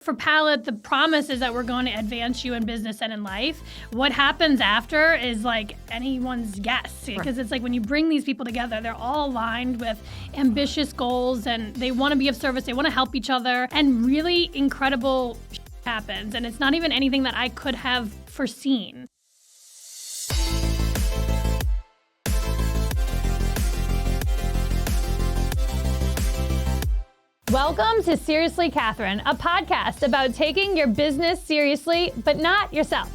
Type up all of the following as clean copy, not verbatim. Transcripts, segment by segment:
For Palette, the promise is that we're going to advance you in business and in life. What happens after is like anyone's guess, because it's like when you bring these people together, they're all aligned with ambitious goals and they want to be of service, they want to help each other, and really incredible happens. And it's not even anything that I could have foreseen. Welcome to Seriously Catherine, a podcast about taking your business seriously, but not yourself.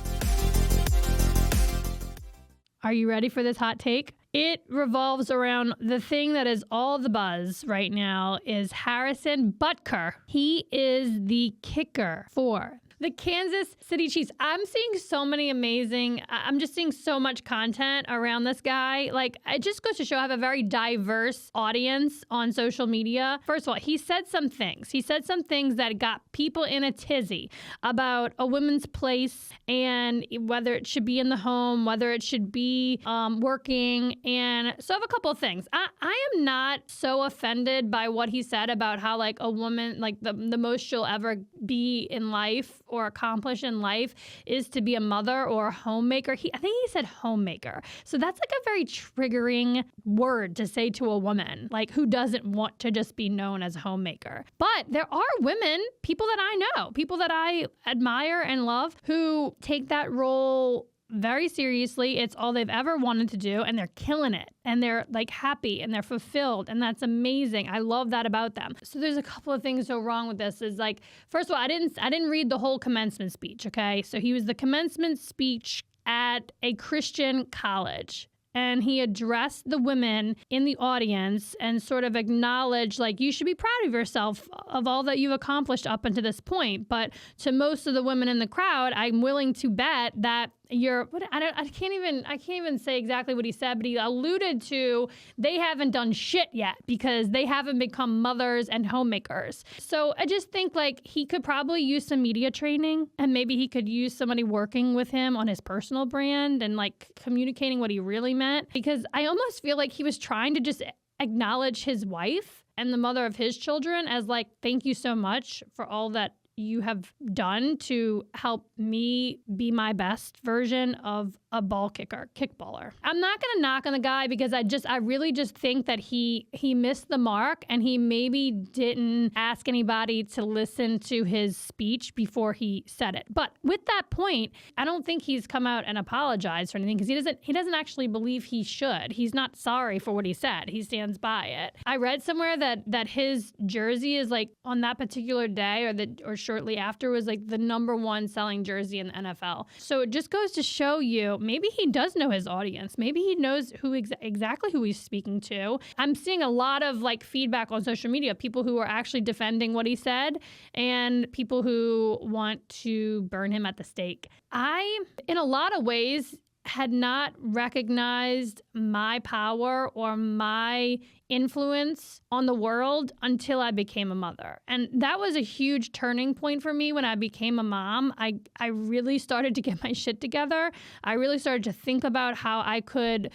Are you ready for this hot take? It revolves around the thing that is all the buzz right now is Harrison Butker. He is the kicker for the Kansas City Chiefs. I'm seeing so many I'm just seeing so much content around this guy. Like, it just goes to show I have a very diverse audience on social media. First of all, he said some things. He said some things that got people in a tizzy about a woman's place and whether it should be in the home, whether it should be working. And so I have a couple of things. I am not so offended by what he said about how like a woman, like the most she'll ever be in life or accomplish in life is to be a mother or a homemaker. I think he said homemaker. So that's like a very triggering word to say to a woman, like who doesn't want to just be known as a homemaker. But there are women, people that I know, people that I admire and love who take that role very seriously. It's all they've ever wanted to do, and they're killing it, and they're like happy and they're fulfilled, and that's amazing. I love that about them. So there's a couple of things so wrong with this is like, first of all, I didn't read the whole commencement speech, okay? So he was the commencement speech at a Christian college. And he addressed the women in the audience and sort of acknowledged, like, you should be proud of yourself of all that you've accomplished up until this point. But to most of the women in the crowd, I'm willing to bet that I can't even say exactly what he said, but he alluded to they haven't done shit yet because they haven't become mothers and homemakers. So I just think like he could probably use some media training, and maybe he could use somebody working with him on his personal brand and like communicating what he really meant, because I almost feel like he was trying to just acknowledge his wife and the mother of his children as like, thank you so much for all that you have done to help me be my best version of a kickballer. I'm not going to knock on the guy because I really just think that he missed the mark, and he maybe didn't ask anybody to listen to his speech before he said it. But with that point, I don't think he's come out and apologized for anything, because he doesn't actually believe he should. He's not sorry for what he said. He stands by it. I read somewhere that his jersey is like on that particular day or shortly after was like the #1 selling jersey in the NFL. So it just goes to show you, maybe he does know his audience. Maybe he knows exactly who he's speaking to. I'm seeing a lot of like feedback on social media, people who are actually defending what he said and people who want to burn him at the stake. I, in a lot of ways, had not recognized my power or my influence on the world until I became a mother. And that was a huge turning point for me when I became a mom. I really started to get my shit together. I really started to think about how I could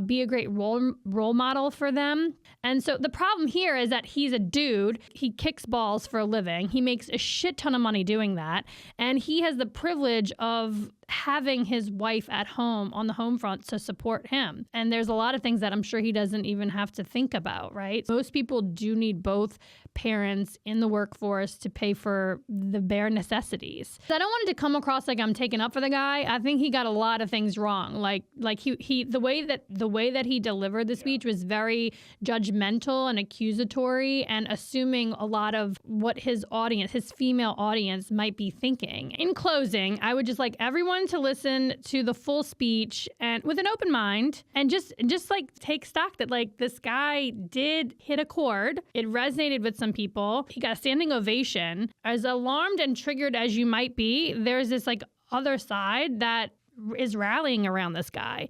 be a great role model for them. And so the problem here is that he's a dude. He kicks balls for a living. He makes a shit ton of money doing that. And he has the privilege of having his wife at home on the home front to support him. And there's a lot of things that I'm sure he doesn't even have to think about, right? Most people do need both parents in the workforce to pay for the bare necessities. So I don't want it to come across like I'm taking up for the guy. I think he got a lot of things wrong. Like the way that he delivered the speech was very judgmental and accusatory and assuming a lot of what his female audience might be thinking. In closing, I would just like everyone to listen to the full speech and with an open mind and just like take stock that like this guy did hit a chord. It resonated with some people. He got a standing ovation. As alarmed and triggered as you might be, there's this like other side that is rallying around this guy.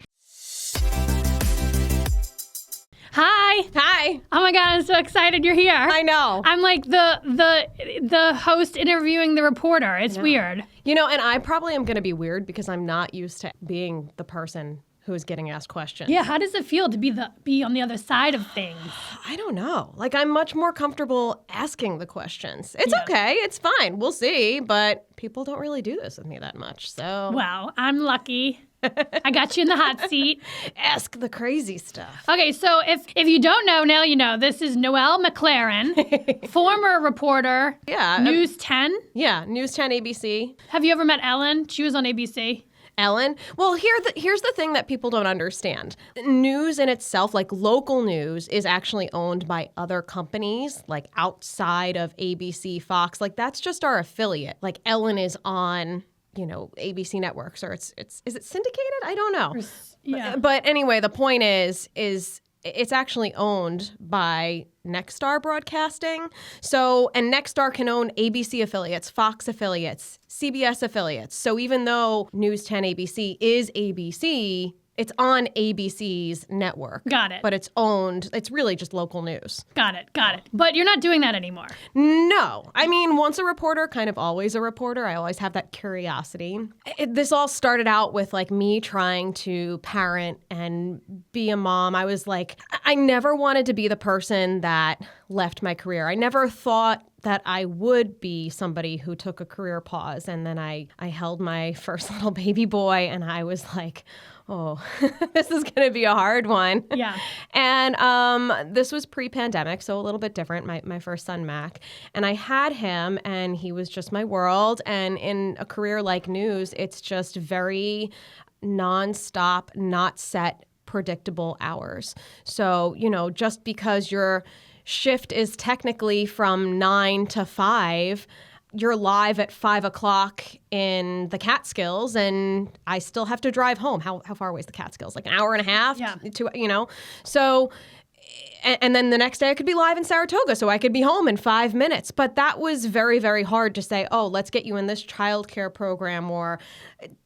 Hi. Oh my God, I'm so excited you're here. I know. I'm like the host interviewing the reporter. It's weird. You know, and I probably am going to be weird because I'm not used to being the person who's getting asked questions. Yeah, how does it feel to be on the other side of things? I don't know. Like, I'm much more comfortable asking the questions. It's okay. It's fine. We'll see. But people don't really do this with me that much. So, Well, I'm lucky. I got you in the hot seat. ask the crazy stuff. Okay, so if you don't know, now you know. This is Noel McLaren, former reporter, Yeah. News 10. Yeah. News 10 ABC. Have you ever met Ellen? She was on ABC. Ellen? Well, here's the thing that people don't understand. News in itself, like local news, is actually owned by other companies, like outside of ABC, Fox. Like, that's just our affiliate. Like, Ellen is on, ABC networks, or is it syndicated? I don't know. Yeah. But anyway, the point is it's actually owned by Nexstar Broadcasting. So, and Nexstar can own ABC affiliates, Fox affiliates, CBS affiliates. So even though News 10 ABC is ABC, it's on ABC's network. Got it. But it's really just local news. Got it. But you're not doing that anymore. No. I mean, once a reporter, kind of always a reporter. I always have that curiosity. This all started out with like me trying to parent and be a mom. I was like, I never wanted to be the person that left my career. I never thought that I would be somebody who took a career pause. And then I held my first little baby boy and I was like, oh, this is going to be a hard one. Yeah. And this was pre-pandemic, so a little bit different, my first son, Mac. And I had him, and he was just my world. And in a career like news, it's just very nonstop, not set, predictable hours. So, just because your shift is technically from 9 to 5, you're live at 5 o'clock in the Catskills, and I still have to drive home. How far away is the Catskills? Like an hour and a half? Yeah. So, and then the next day I could be live in Saratoga, so I could be home in 5 minutes. But that was very, very hard to say, oh, let's get you in this childcare program, or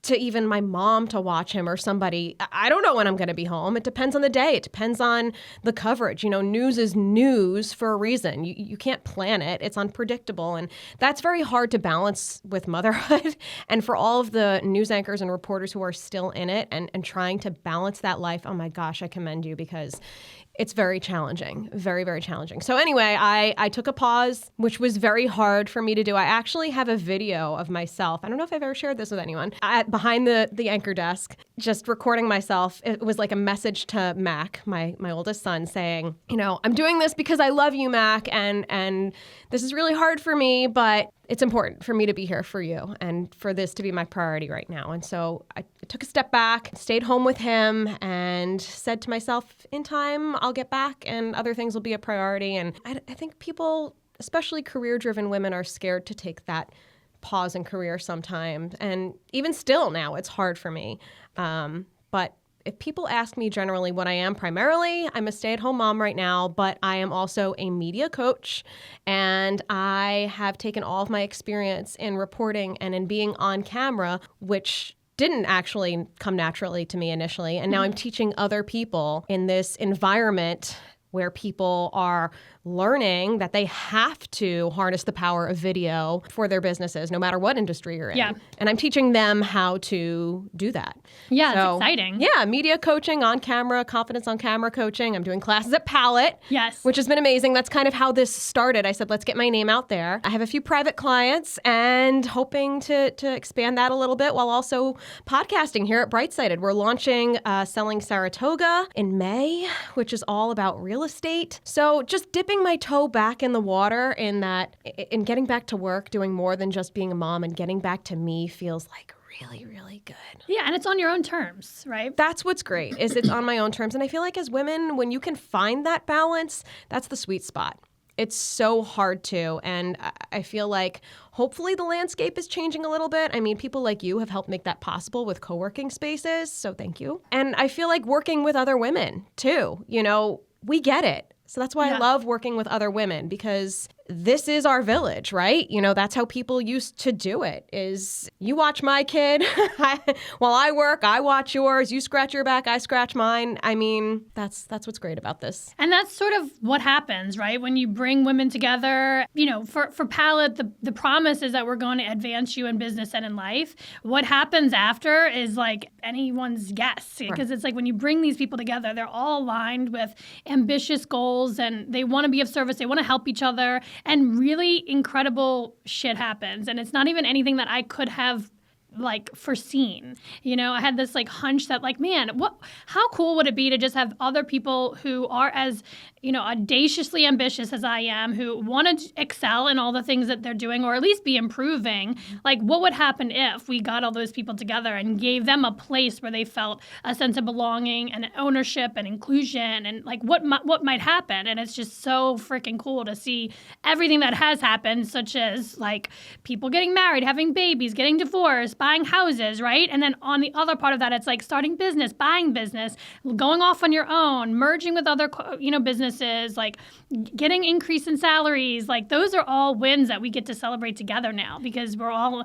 to even my mom to watch him or somebody. I don't know when I'm going to be home. It depends on the day. It depends on the coverage. News is news for a reason. You can't plan it. It's unpredictable. And that's very hard to balance with motherhood. And for all of the news anchors and reporters who are still in it and trying to balance that life, oh my gosh, I commend you, because it's very challenging, very, very challenging. So anyway, I took a pause, which was very hard for me to do. I actually have a video of myself. I don't know if I've ever shared this with anyone. Behind the anchor desk, just recording myself. It was like a message to Mac, my oldest son, saying, I'm doing this because I love you, Mac, and this is really hard for me, but it's important for me to be here for you and for this to be my priority right now. And so I took a step back, stayed home with him, and said to myself, in time, I'll get back and other things will be a priority. And I think people, especially career-driven women, are scared to take that pause in career sometimes. And even still now, it's hard for me. But if people ask me generally what I am, primarily, I'm a stay-at-home mom right now, but I am also a media coach, and I have taken all of my experience in reporting and in being on camera, which didn't actually come naturally to me initially, and now I'm teaching other people in this environment where people are learning that they have to harness the power of video for their businesses, no matter what industry you're in. Yeah. And I'm teaching them how to do that. Yeah, it's exciting. Yeah, media coaching, on camera, confidence on camera coaching. I'm doing classes at Palette. Yes. Which has been amazing. That's kind of how this started. I said, let's get my name out there. I have a few private clients and hoping to expand that a little bit while also podcasting here at Brightsided. We're launching Selling Saratoga in May, which is all about real estate. So just dipping my toe back in the water in getting back to work, doing more than just being a mom, and getting back to me feels like really, really good. Yeah, and it's on your own terms, right? That's what's great, is it's on my own terms. And I feel like as women, when you can find that balance, that's the sweet spot. It's so hard to, and I feel like hopefully the landscape is changing a little bit. I mean, people like you have helped make that possible with co-working spaces, so thank you. And I feel like working with other women too, we get it. So that's why I love working with other women, because this is our village, right? You know, that's how people used to do it, is you watch my kid while I work, I watch yours, you scratch your back, I scratch mine. I mean, that's what's great about this. And that's sort of what happens, right? When you bring women together, you know, for Palette, the promise is that we're going to advance you in business and in life. What happens after is like anyone's guess, because It's like when you bring these people together, they're all aligned with ambitious goals and they want to be of service. They want to help each other, and really incredible shit happens. And it's not even anything that I could have like foreseen. You know, I had this like hunch that like, man, how cool would it be to just have other people who are as, you know, audaciously ambitious as I am, who want to excel in all the things that they're doing, or at least be improving. Like, what would happen if we got all those people together and gave them a place where they felt a sense of belonging and ownership and inclusion, and like what might happen? And it's just so freaking cool to see everything that has happened, such as like people getting married, having babies, getting divorced, buying houses, right? And then on the other part of that, it's like starting business, buying business, going off on your own, merging with other, you know, businesses, like getting increase in salaries. Like those are all wins that we get to celebrate together now, because we're all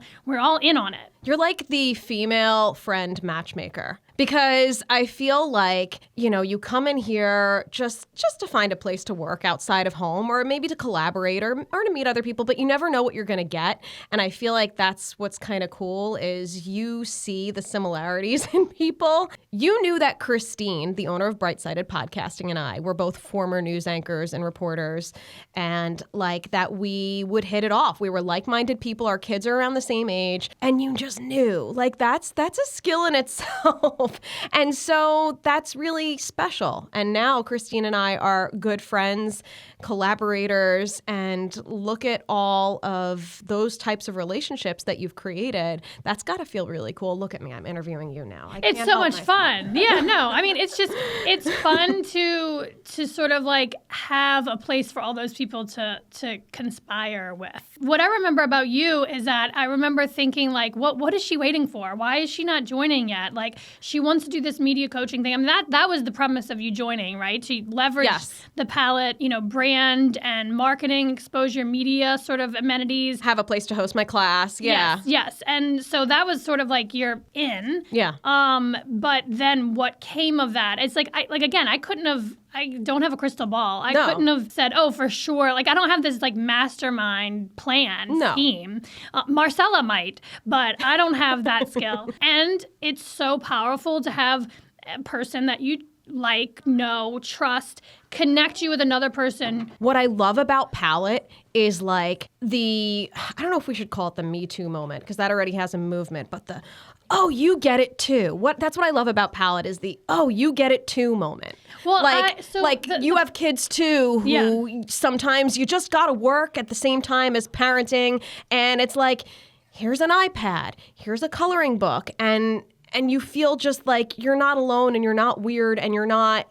in on it. You're like the female friend matchmaker, because I feel like, you know, you come in here just to find a place to work outside of home, or maybe to collaborate or to meet other people, but you never know what you're going to get. And I feel like that's what's kind of cool, is you see the similarities in people. You knew that Christine, the owner of Bright-Sided Podcasting, and I were both former news anchors and reporters, and like that we would hit it off. We were like-minded people. Our kids are around the same age, and you just knew, like that's a skill in itself. And so that's really special. And now Christine and I are good friends, collaborators, and look at all of those types of relationships that you've created. That's got to feel really cool. Look at me, I'm interviewing you now. It's so much fun. Yeah, no, I mean, it's fun to sort of like have a place for all those people to conspire with. What I remember about you is that I remember thinking like, what is she waiting for? Why is she not joining yet? Like, she wants to do this media coaching thing. I mean, that was the premise of you joining, right? To leverage the Palette, you know, brand and marketing, exposure, media sort of amenities. Have a place to host my class. Yeah. Yes. And so that was sort of like you're in. Yeah. But then what came of that? It's like, I don't have a crystal ball. I couldn't have said, oh, for sure. Like, I don't have this like mastermind plan scheme. Marcella might, but I don't have that skill. And it's so powerful to have a person that you like, know, trust, connect you with another person. What I love about Palette is like I don't know if we should call it the Me Too moment, because that already has a movement, but the, oh, you get it too. That's what I love about Palette, is the, oh, you get it too moment. Well, you have kids too who sometimes you just got to work at the same time as parenting, and it's like, here's an iPad, here's a coloring book, and you feel just like you're not alone, and you're not weird, and you're not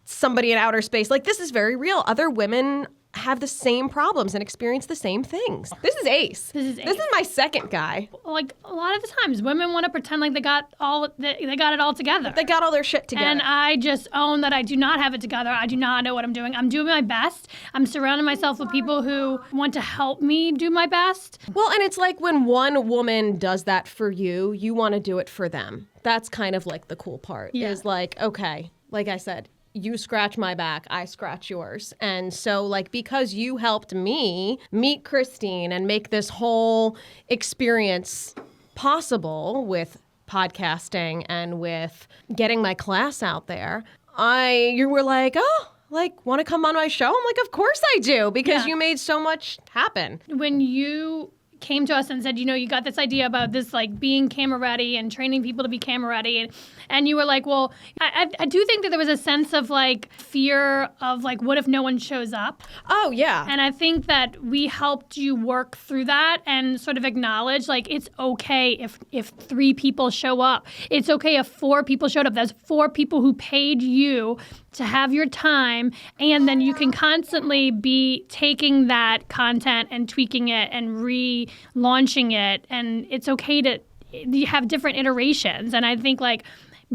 somebody in outer space. Like, this is very real. Other women have the same problems and experience the same things. This is Ace. This is my second guy. Like, a lot of the times, women want to pretend like they got it all together. They got all their shit together. And I just own that I do not have it together. I do not know what I'm doing. I'm doing my best. I'm surrounding myself with people who want to help me do my best. Well, and it's like when one woman does that for you, you want to do it for them. That's kind of like the cool part. Yeah. Is like, okay, like I said, you scratch my back, I scratch yours. And so, like, because you helped me meet Christine and make this whole experience possible with podcasting and with getting my class out there, you were like, oh, like, want to come on my show? I'm like, of course I do, because you made so much happen. When you came to us and said, you know, you got this idea about this, like, being camera ready and training people to be camera ready. And you were like, well, I do think that there was a sense of, like, fear of, like, what if no one shows up? Oh, yeah. And I think that we helped you work through that and sort of acknowledge, like, it's okay if 3 people show up. It's okay if 4 people showed up. There's 4 people who paid you to have your time, and then you can constantly be taking that content and tweaking it and relaunching it, and it's okay to you have different iterations. And I think, like,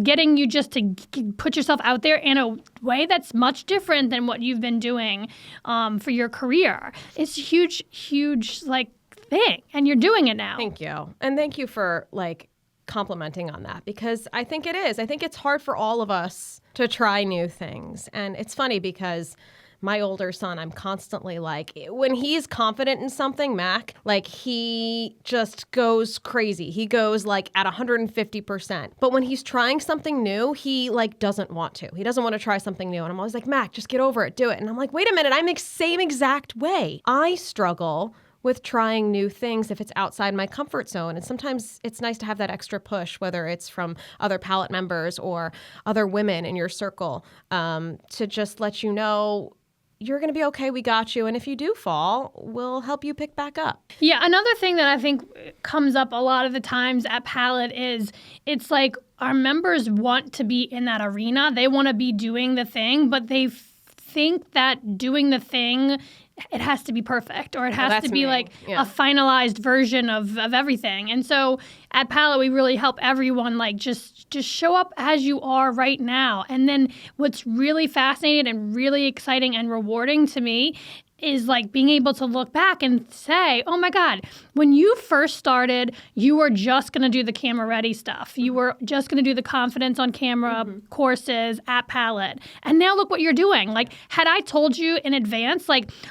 getting you just to put yourself out there in a way that's much different than what you've been doing for your career. It's a huge, huge thing, and you're doing it now. Thank you. And thank you for complimenting on that, because I think it is. I think it's hard for all of us to try new things. And it's funny because my older son, I'm constantly when he's confident in something, Mac, he just goes crazy. He goes at 150%. But when he's trying something new, he doesn't want to. He doesn't want to try something new. And I'm always like, Mac, just get over it, do it. And I'm like, wait a minute, I'm the same exact way. I struggle with trying new things if it's outside my comfort zone. And sometimes it's nice to have that extra push, whether it's from other palette members or other women in your circle, to just let you know you're going to be okay. We got you. And if you do fall, we'll help you pick back up. Yeah. Another thing that I think comes up a lot of the times at Palette is it's our members want to be in that arena. They want to be doing the thing, but they think that doing the thing, it has to be perfect, or it has to be a finalized version of everything. And so at Palette, we really help everyone just show up as you are right now. And then what's really fascinating and really exciting and rewarding to me is being able to look back and say, oh my God, when you first started, you were just going to do the camera ready stuff. You were just going to do the confidence on camera courses at Palette. And now look what you're doing. Had I told you in advance,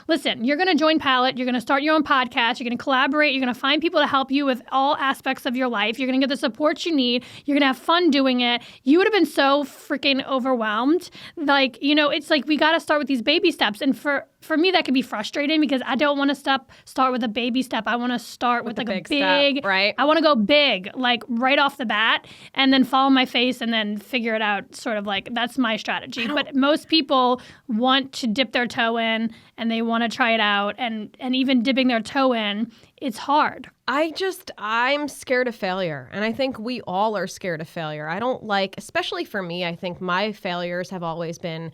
listen, you're going to join Palette, you're going to start your own podcast, you're going to collaborate, you're going to find people to help you with all aspects of your life, you're going to get the support you need, you're going to have fun doing it, you would have been so freaking overwhelmed. It's we got to start with these baby steps. And for me, that can be frustrating because I don't want to start with a baby step. I want to start with a big step, right? I want to go big, right off the bat, and then follow my face and then figure it out. Sort of that's my strategy. But most people want to dip their toe in and they want to try it out. And even dipping their toe in, it's hard. I'm scared of failure. And I think we all are scared of failure. I don't especially for me, I think my failures have always been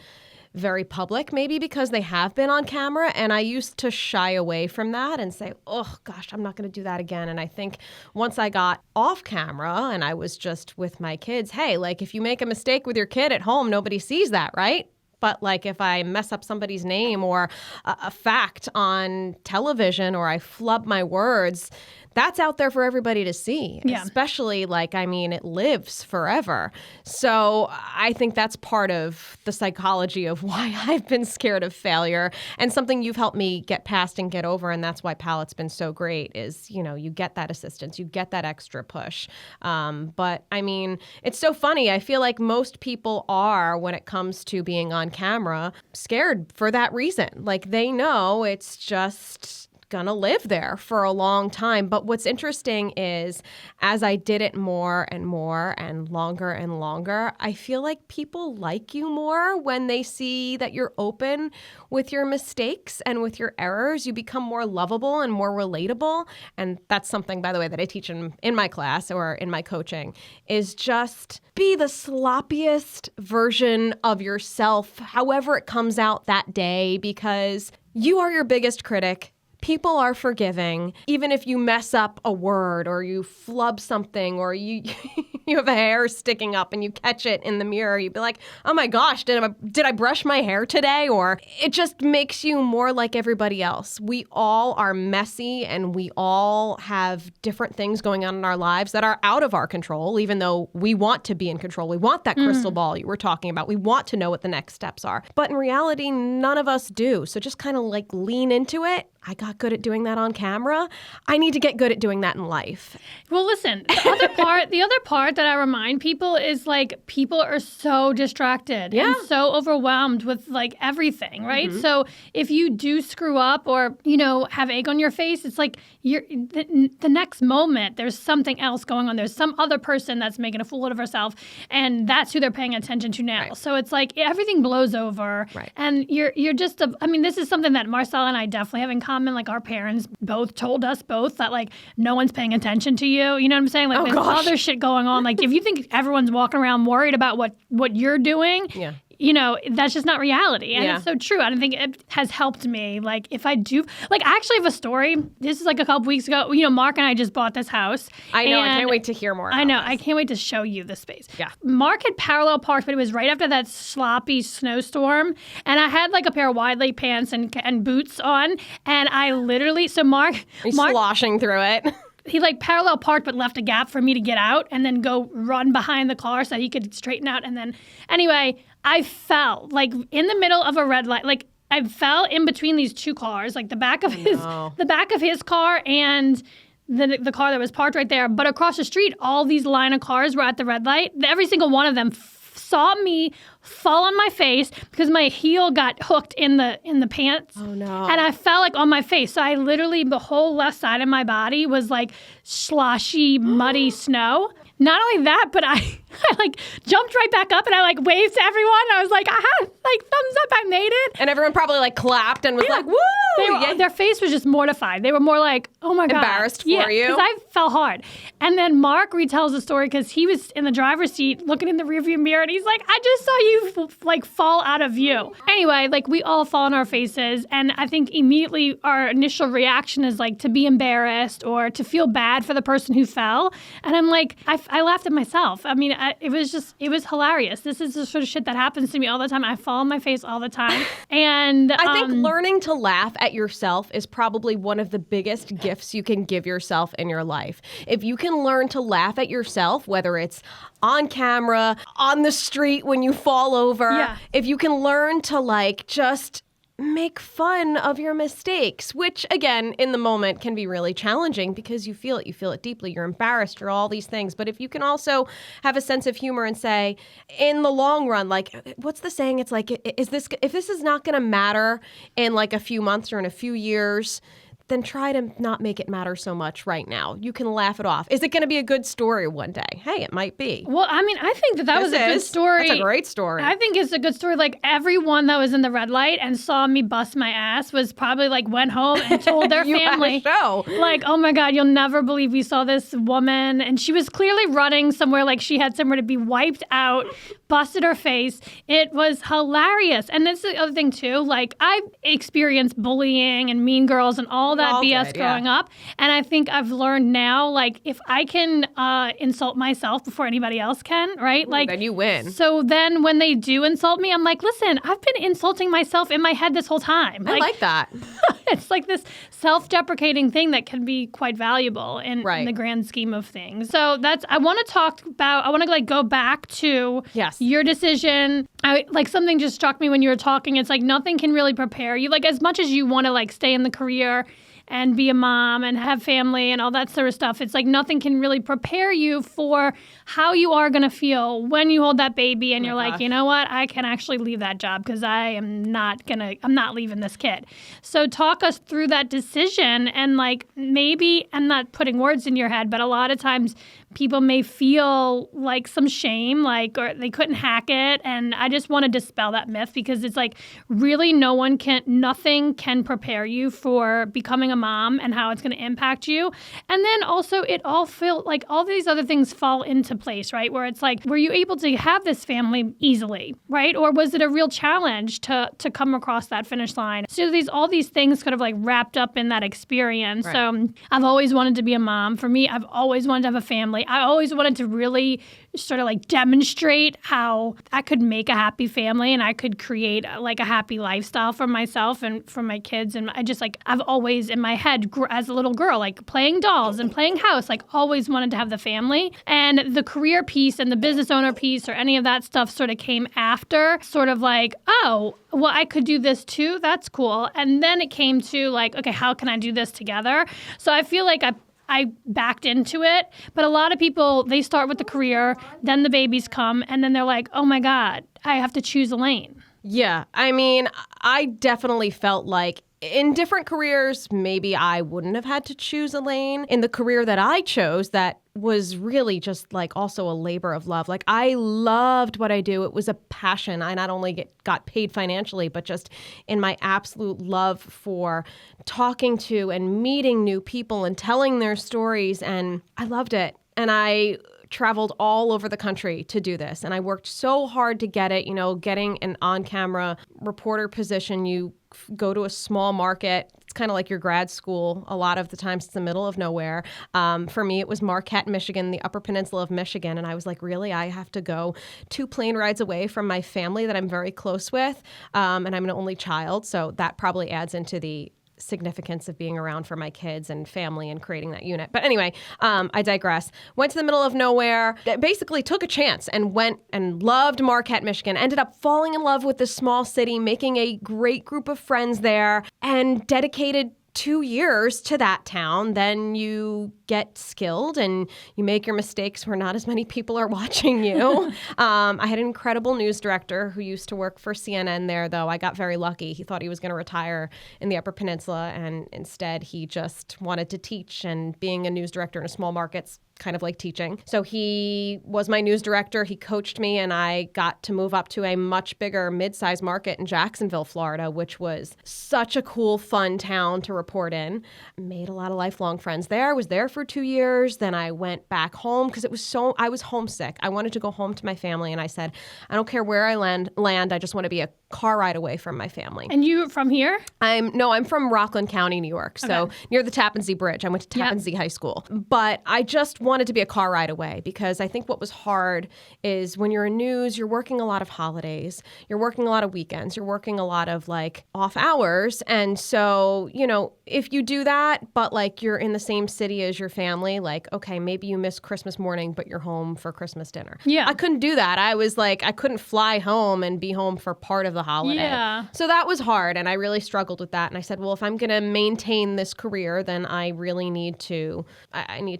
very public, maybe because they have been on camera. And I used to shy away from that and say, oh gosh, I'm not going to do that again. And I think once I got off camera and I was just with my kids, hey, if you make a mistake with your kid at home, nobody sees that, right? But if I mess up somebody's name or a fact on television or I flub my words, that's out there for everybody to see, especially it lives forever. So I think that's part of the psychology of why I've been scared of failure and something you've helped me get past and get over. And that's why Palette's been so great is, you get that assistance, you get that extra push. But it's so funny. I feel like most people are, when it comes to being on camera, scared for that reason. They know it's just gonna live there for a long time. But what's interesting is as I did it more and more and longer, I feel like people like you more when they see that you're open with your mistakes and with your errors. You become more lovable and more relatable. And that's something, by the way, that I teach in my class or in my coaching, is just be the sloppiest version of yourself, however it comes out that day, because you are your biggest critic. People are forgiving, even if you mess up a word or you flub something or you have a hair sticking up and you catch it in the mirror. You'd be like, oh my gosh, did I brush my hair today? Or it just makes you more like everybody else. We all are messy and we all have different things going on in our lives that are out of our control, even though we want to be in control. We want that crystal ball you were talking about. We want to know what the next steps are. But in reality, none of us do. So just kind of lean into it. I got good at doing that on camera. I need to get good at doing that in life. Well, listen, the other part that I remind people is people are so distracted and so overwhelmed with everything, right? Mm-hmm. So if you do screw up or, have egg on your face, it's you're the next moment there's something else going on. There's some other person that's making a fool out of herself, and that's who they're paying attention to now. Right. So it's everything blows over, right? And you're just this is something that Marcella and I definitely have in common. Our parents both told us that no one's paying attention to you. You know what I'm saying? There's other shit going on. If you think everyone's walking around worried about what you're doing, that's just not reality. And Yeah. it's so true. I don't think it has helped me. Like, if I do, like, I actually have a story. This is like a couple weeks ago. Mark and I just bought this house. I know. I and can't wait to hear more. I know. about I this. can't wait to show you the space. Yeah. Mark had parallel parked, but it was right after that sloppy snowstorm. And I had like a pair of wide leg pants and boots on. And I literally, so Mark sloshing through it. he like parallel parked but left a gap for me to get out and then go run behind the car so he could straighten out. And then anyway, I fell like in the middle of a red light. Like I fell in between these two cars, like the back of his car and the car that was parked right there. But across the street, all these line of cars were at the red light. Every single one of them saw me fall on my face because my heel got hooked in the pants. Oh no. And I fell like on my face. So I literally, the whole left side of my body was like sloshy, muddy snow. Not only that, but I like jumped right back up and I like waved to everyone. I was like, I had like thumbs up, I made it. And everyone probably like clapped and was like, woo! Their face was just mortified. They were more like, oh my God. Embarrassed for you? Because I fell hard. And then Mark retells the story because he was in the driver's seat looking in the rearview mirror and he's like, I just saw you like fall out of view. Anyway, like we all fall on our faces. And I think immediately our initial reaction is like to be embarrassed or to feel bad for the person who fell. And I'm like, I laughed at myself. I mean, it was hilarious. This is the sort of shit that happens to me all the time. I fall on my face all the time. And I think learning to laugh at yourself is probably one of the biggest gifts you can give yourself in your life. If you can learn to laugh at yourself, whether it's on camera, on the street when you fall over, if you can learn to like just make fun of your mistakes, which again, in the moment can be really challenging because you feel it deeply, you're embarrassed, you're all these things. But if you can also have a sense of humor and say, in the long run, like, what's the saying? It's like, if this is not going to matter in like a few months or in a few years, then try to not make it matter so much right now. You can laugh it off. Is it going to be a good story one day? Hey, it might be. Well, I mean, I think that was a good story. That's a great story. I think it's a good story. Like, everyone that was in the red light and saw me bust my ass was probably like went home and told their family. Had a show. Like, oh my God, you'll never believe we saw this woman. And she was clearly running somewhere, like she had somewhere to be wiped out, busted her face. It was hilarious. And that's the other thing too. Like, I experienced bullying and mean girls and all that BS growing up. And I think I've learned now, like, if I can insult myself before anybody else can, right? Like, then you win. So then when they do insult me, I'm like, listen, I've been insulting myself in my head this whole time. I like that. It's like this self-deprecating thing that can be quite valuable in the grand scheme of things. So I want to like go back to your decision. Like something just struck me when you were talking. It's like nothing can really prepare you. Like as much as you want to like stay in the career and be a mom and have family and all that sort of stuff, it's like nothing can really prepare you for how you are going to feel when you hold that baby and you're like, you know what, I can actually leave that job because I'm not leaving this kid. So talk us through that decision. And like, maybe I'm not putting words in your head, but a lot of times people may feel like some shame, like, or they couldn't hack it. And I just want to dispel that myth because it's like really nothing can prepare you for becoming a mom and how it's going to impact you. And then also it all felt like all these other things fall into place, right? Where it's like, were you able to have this family easily, right? Or was it a real challenge to come across that finish line? So all these things kind of like wrapped up in that experience. Right. So I've always wanted to be a mom. For me, I've always wanted to have a family. I always wanted to really sort of like demonstrate how I could make a happy family and I could create like a happy lifestyle for myself and for my kids. And I just like, I've always in my head as a little girl, like playing dolls and playing house, like always wanted to have the family. And the career piece and the business owner piece or any of that stuff sort of came after, sort of like, oh, well, I could do this too. That's cool. And then it came to like, okay, how can I do this together? So I feel like I backed into it. But a lot of people, they start with the career, then the babies come, and then they're like, oh my God, I have to choose a lane. Yeah. I mean, I definitely felt like in different careers, maybe I wouldn't have had to choose a lane. In the career that I chose, that was really just like also a labor of love. Like I loved what I do. It was a passion. I not only got paid financially, but just in my absolute love for talking to and meeting new people and telling their stories. And I loved it. And I traveled all over the country to do this. And I worked so hard to get it, getting an on-camera reporter position. You go to a small market. It's kind of like your grad school. A lot of the times it's the middle of nowhere. For me, it was Marquette, Michigan, the Upper Peninsula of Michigan. And I was like, really? I have to go 2 plane rides away from my family that I'm very close with. And I'm an only child. So that probably adds into the significance of being around for my kids and family and creating that unit. But anyway, I digress. Went to the middle of nowhere, basically took a chance and went and loved Marquette, Michigan, ended up falling in love with this small city, making a great group of friends there, and dedicated 2 years to that town. Then you get skilled and you make your mistakes where not as many people are watching you. I had an incredible news director who used to work for CNN there, though. I got very lucky. He thought he was going to retire in the Upper Peninsula, and instead he just wanted to teach, and being a news director in a small market's kind of like teaching. So he was my news director. He coached me, and I got to move up to a much bigger mid-sized market in Jacksonville, Florida, which was such a cool, fun town to report in. Made a lot of lifelong friends there. I was there for 2 years. Then I went back home because I was homesick. I wanted to go home to my family, and I said, I don't care where I land. I just want to be a car ride away from my family. And you from here? I'm from Rockland County, New York. So near the Tappan Zee Bridge. I went to Tappan Zee High School. But I just wanted to be a car ride away, because I think what was hard is when you're in news, you're working a lot of holidays, you're working a lot of weekends, you're working a lot of like off hours. And so, if you do that, but like you're in the same city as your family, like, okay, maybe you miss Christmas morning, but you're home for Christmas dinner. Yeah. I couldn't do that. I was like, I couldn't fly home and be home for part of the holiday. Yeah. So that was hard, and I really struggled with that. And I said, well, if I'm going to maintain this career, then I really need to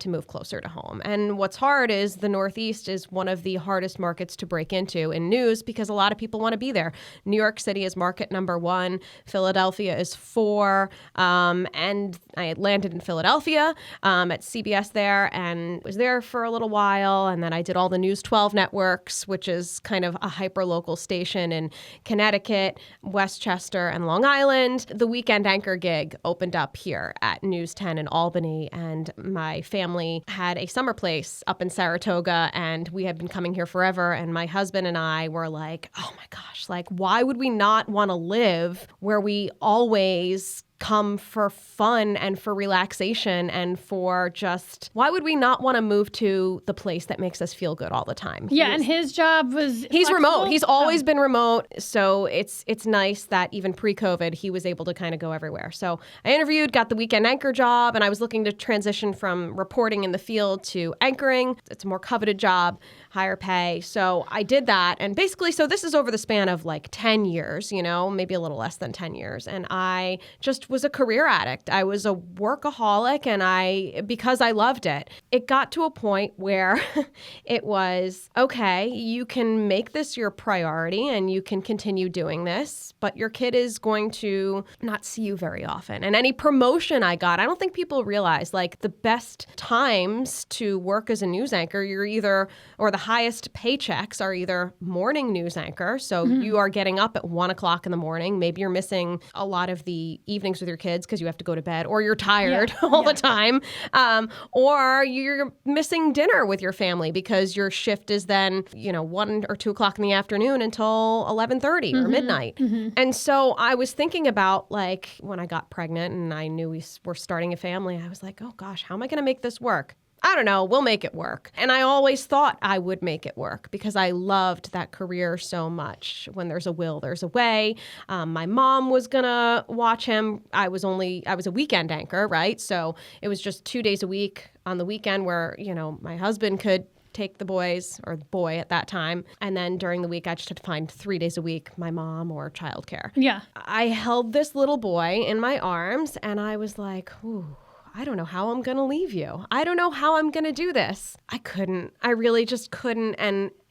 move closer to home. And what's hard is the Northeast is one of the hardest markets to break into in news, because a lot of people want to be there. New York City is market number 1. Philadelphia is 4. And I landed in Philadelphia at CBS there, and was there for a little while. And then I did all the News 12 networks, which is kind of a hyper-local station in Connecticut, Westchester, and Long Island. The weekend anchor gig opened up here at News 10 in Albany, and my family had a summer place up in Saratoga, and we had been coming here forever. And my husband and I were like, oh my gosh, like, why would we not want to live where we always come for fun and for relaxation and for just, why would we not want to move to the place that makes us feel good all the time? Yeah, and his job was He's flexible? remote. He's always been remote. So it's nice that even pre-COVID, he was able to kind of go everywhere. So I interviewed, got the weekend anchor job, and I was looking to transition from reporting in the field to anchoring. It's a more coveted job, higher pay. So I did that. And basically, so this is over the span of like 10 years, maybe a little less than 10 years. And I just was a career addict. I was a workaholic, and because I loved it, it got to a point where it was, okay, you can make this your priority and you can continue doing this, but your kid is going to not see you very often. And any promotion I got, I don't think people realize, like, the best times to work as a news anchor, or the highest paychecks are either morning news anchor. So you are getting up at 1 o'clock in the morning. Maybe you're missing a lot of the evenings with your kids because you have to go to bed, or you're tired all the time, or you're missing dinner with your family because your shift is then 1 or 2 o'clock in the afternoon until 11:30 or midnight. And so I was thinking about, like, when I got pregnant and I knew we were starting a family, I was like, oh gosh, how am I going to make this work? I don't know, we'll make it work. And I always thought I would make it work because I loved that career so much. When there's a will, there's a way. My mom was going to watch him. I was a weekend anchor, right? So it was just 2 days a week on the weekend where, my husband could take the boys, or the boy at that time. And then during the week, I just had to find 3 days a week, my mom or childcare. Yeah. I held this little boy in my arms, and I was like, ooh, I don't know how I'm going to leave you. I don't know how I'm going to do this. I couldn't. I really just couldn't.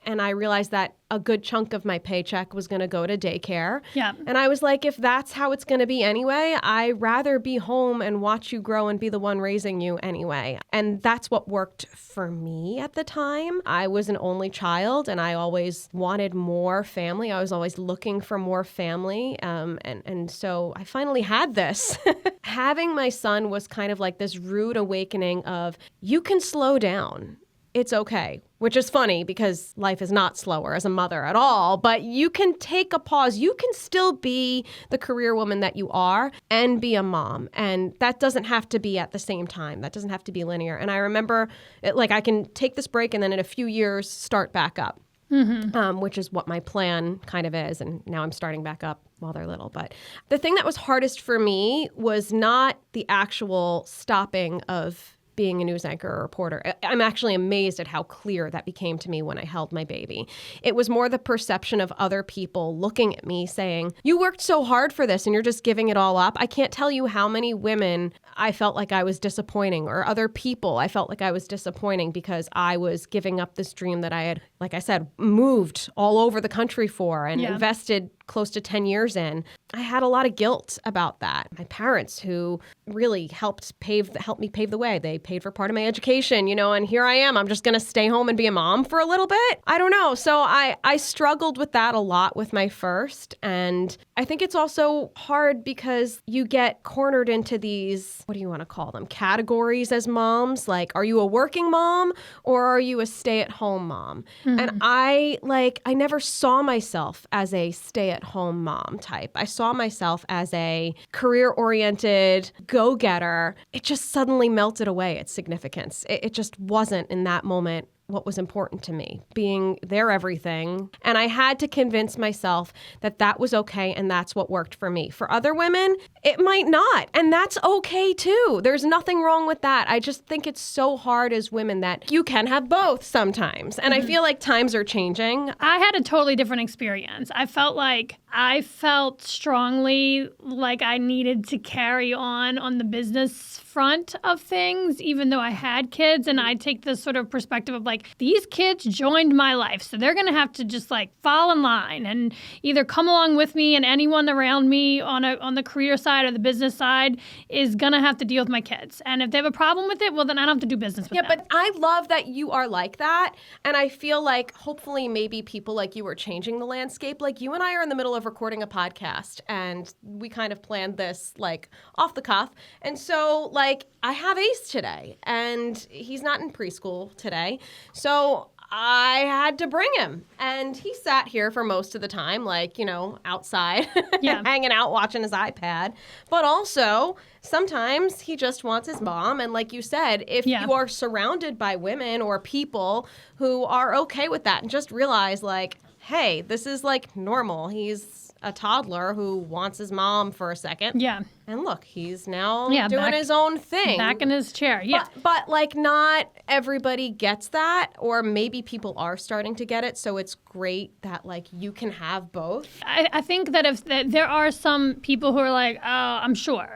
And I realized that a good chunk of my paycheck was going to go to daycare. Yeah. And I was like, if that's how it's going to be anyway, I'd rather be home and watch you grow and be the one raising you anyway. And that's what worked for me at the time. I was an only child, and I always wanted more family. I was always looking for more family. And so I finally had this. Having my son was kind of like this rude awakening of, you can slow down. it's okay, which is funny because life is not slower as a mother at all, but you can take a pause. You can still be the career woman that you are and be a mom. And that doesn't have to be at the same time. That doesn't have to be linear. And I remember I can take this break and then in a few years start back up. Which is what my plan kind of is. And now I'm starting back up while they're little. But the thing that was hardest for me was not the actual stopping of being a news anchor or reporter. I'm actually amazed at how clear that became to me when I held my baby. It was more the perception of other people looking at me saying, you worked so hard for this and you're just giving it all up. I can't tell you how many women I felt like I was disappointing, or other people I felt like I was disappointing because I was giving up this dream that I had, like I said, moved all over the country for and invested close to 10 years in. I had a lot of guilt about that. My parents, who really helped me pave the way. They paid for part of my education, and here I am. I'm just going to stay home and be a mom for a little bit. I don't know. So I struggled with that a lot with my first. And I think it's also hard because you get cornered into these, what do you want to call them, categories as moms? Like, are you a working mom or are you a stay-at-home mom? And I never saw myself as a stay-at-home mom type. I saw myself as a career-oriented go-getter. It just suddenly melted away its significance. It just wasn't in that moment what was important to me, being their everything. And I had to convince myself that that was okay and that's what worked for me. For other women, it might not. And that's okay too. There's nothing wrong with that. I just think it's so hard as women that you can have both sometimes. And I feel like times are changing. I had a totally different experience. I felt strongly like I needed to carry on the business front of things, even though I had kids. And I take this sort of perspective of like, these kids joined my life, so they're going to have to just like fall in line and either come along with me, and anyone around me on the career side or the business side is going to have to deal with my kids. And if they have a problem with it, well, then I don't have to do business with them. Yeah, but I love that you are like that. And I feel like hopefully maybe people like you are changing the landscape. Like you and I are in the middle of recording a podcast, and we kind of planned this like off the cuff. And so like I have Ace today, and he's not in preschool today. So I had to bring him, and he sat here for most of the time, like, outside, hanging out, watching his iPad. But also, sometimes he just wants his mom. And like you said, if you are surrounded by women or people who are okay with that and just realize like, hey, this is like normal. He's a toddler who wants his mom for a second. Yeah. And look, he's now doing his own thing. Back in his chair, yeah. But like not everybody gets that, or maybe people are starting to get it. So it's great that like you can have both. I think that if there are some people who are like, oh, I'm sure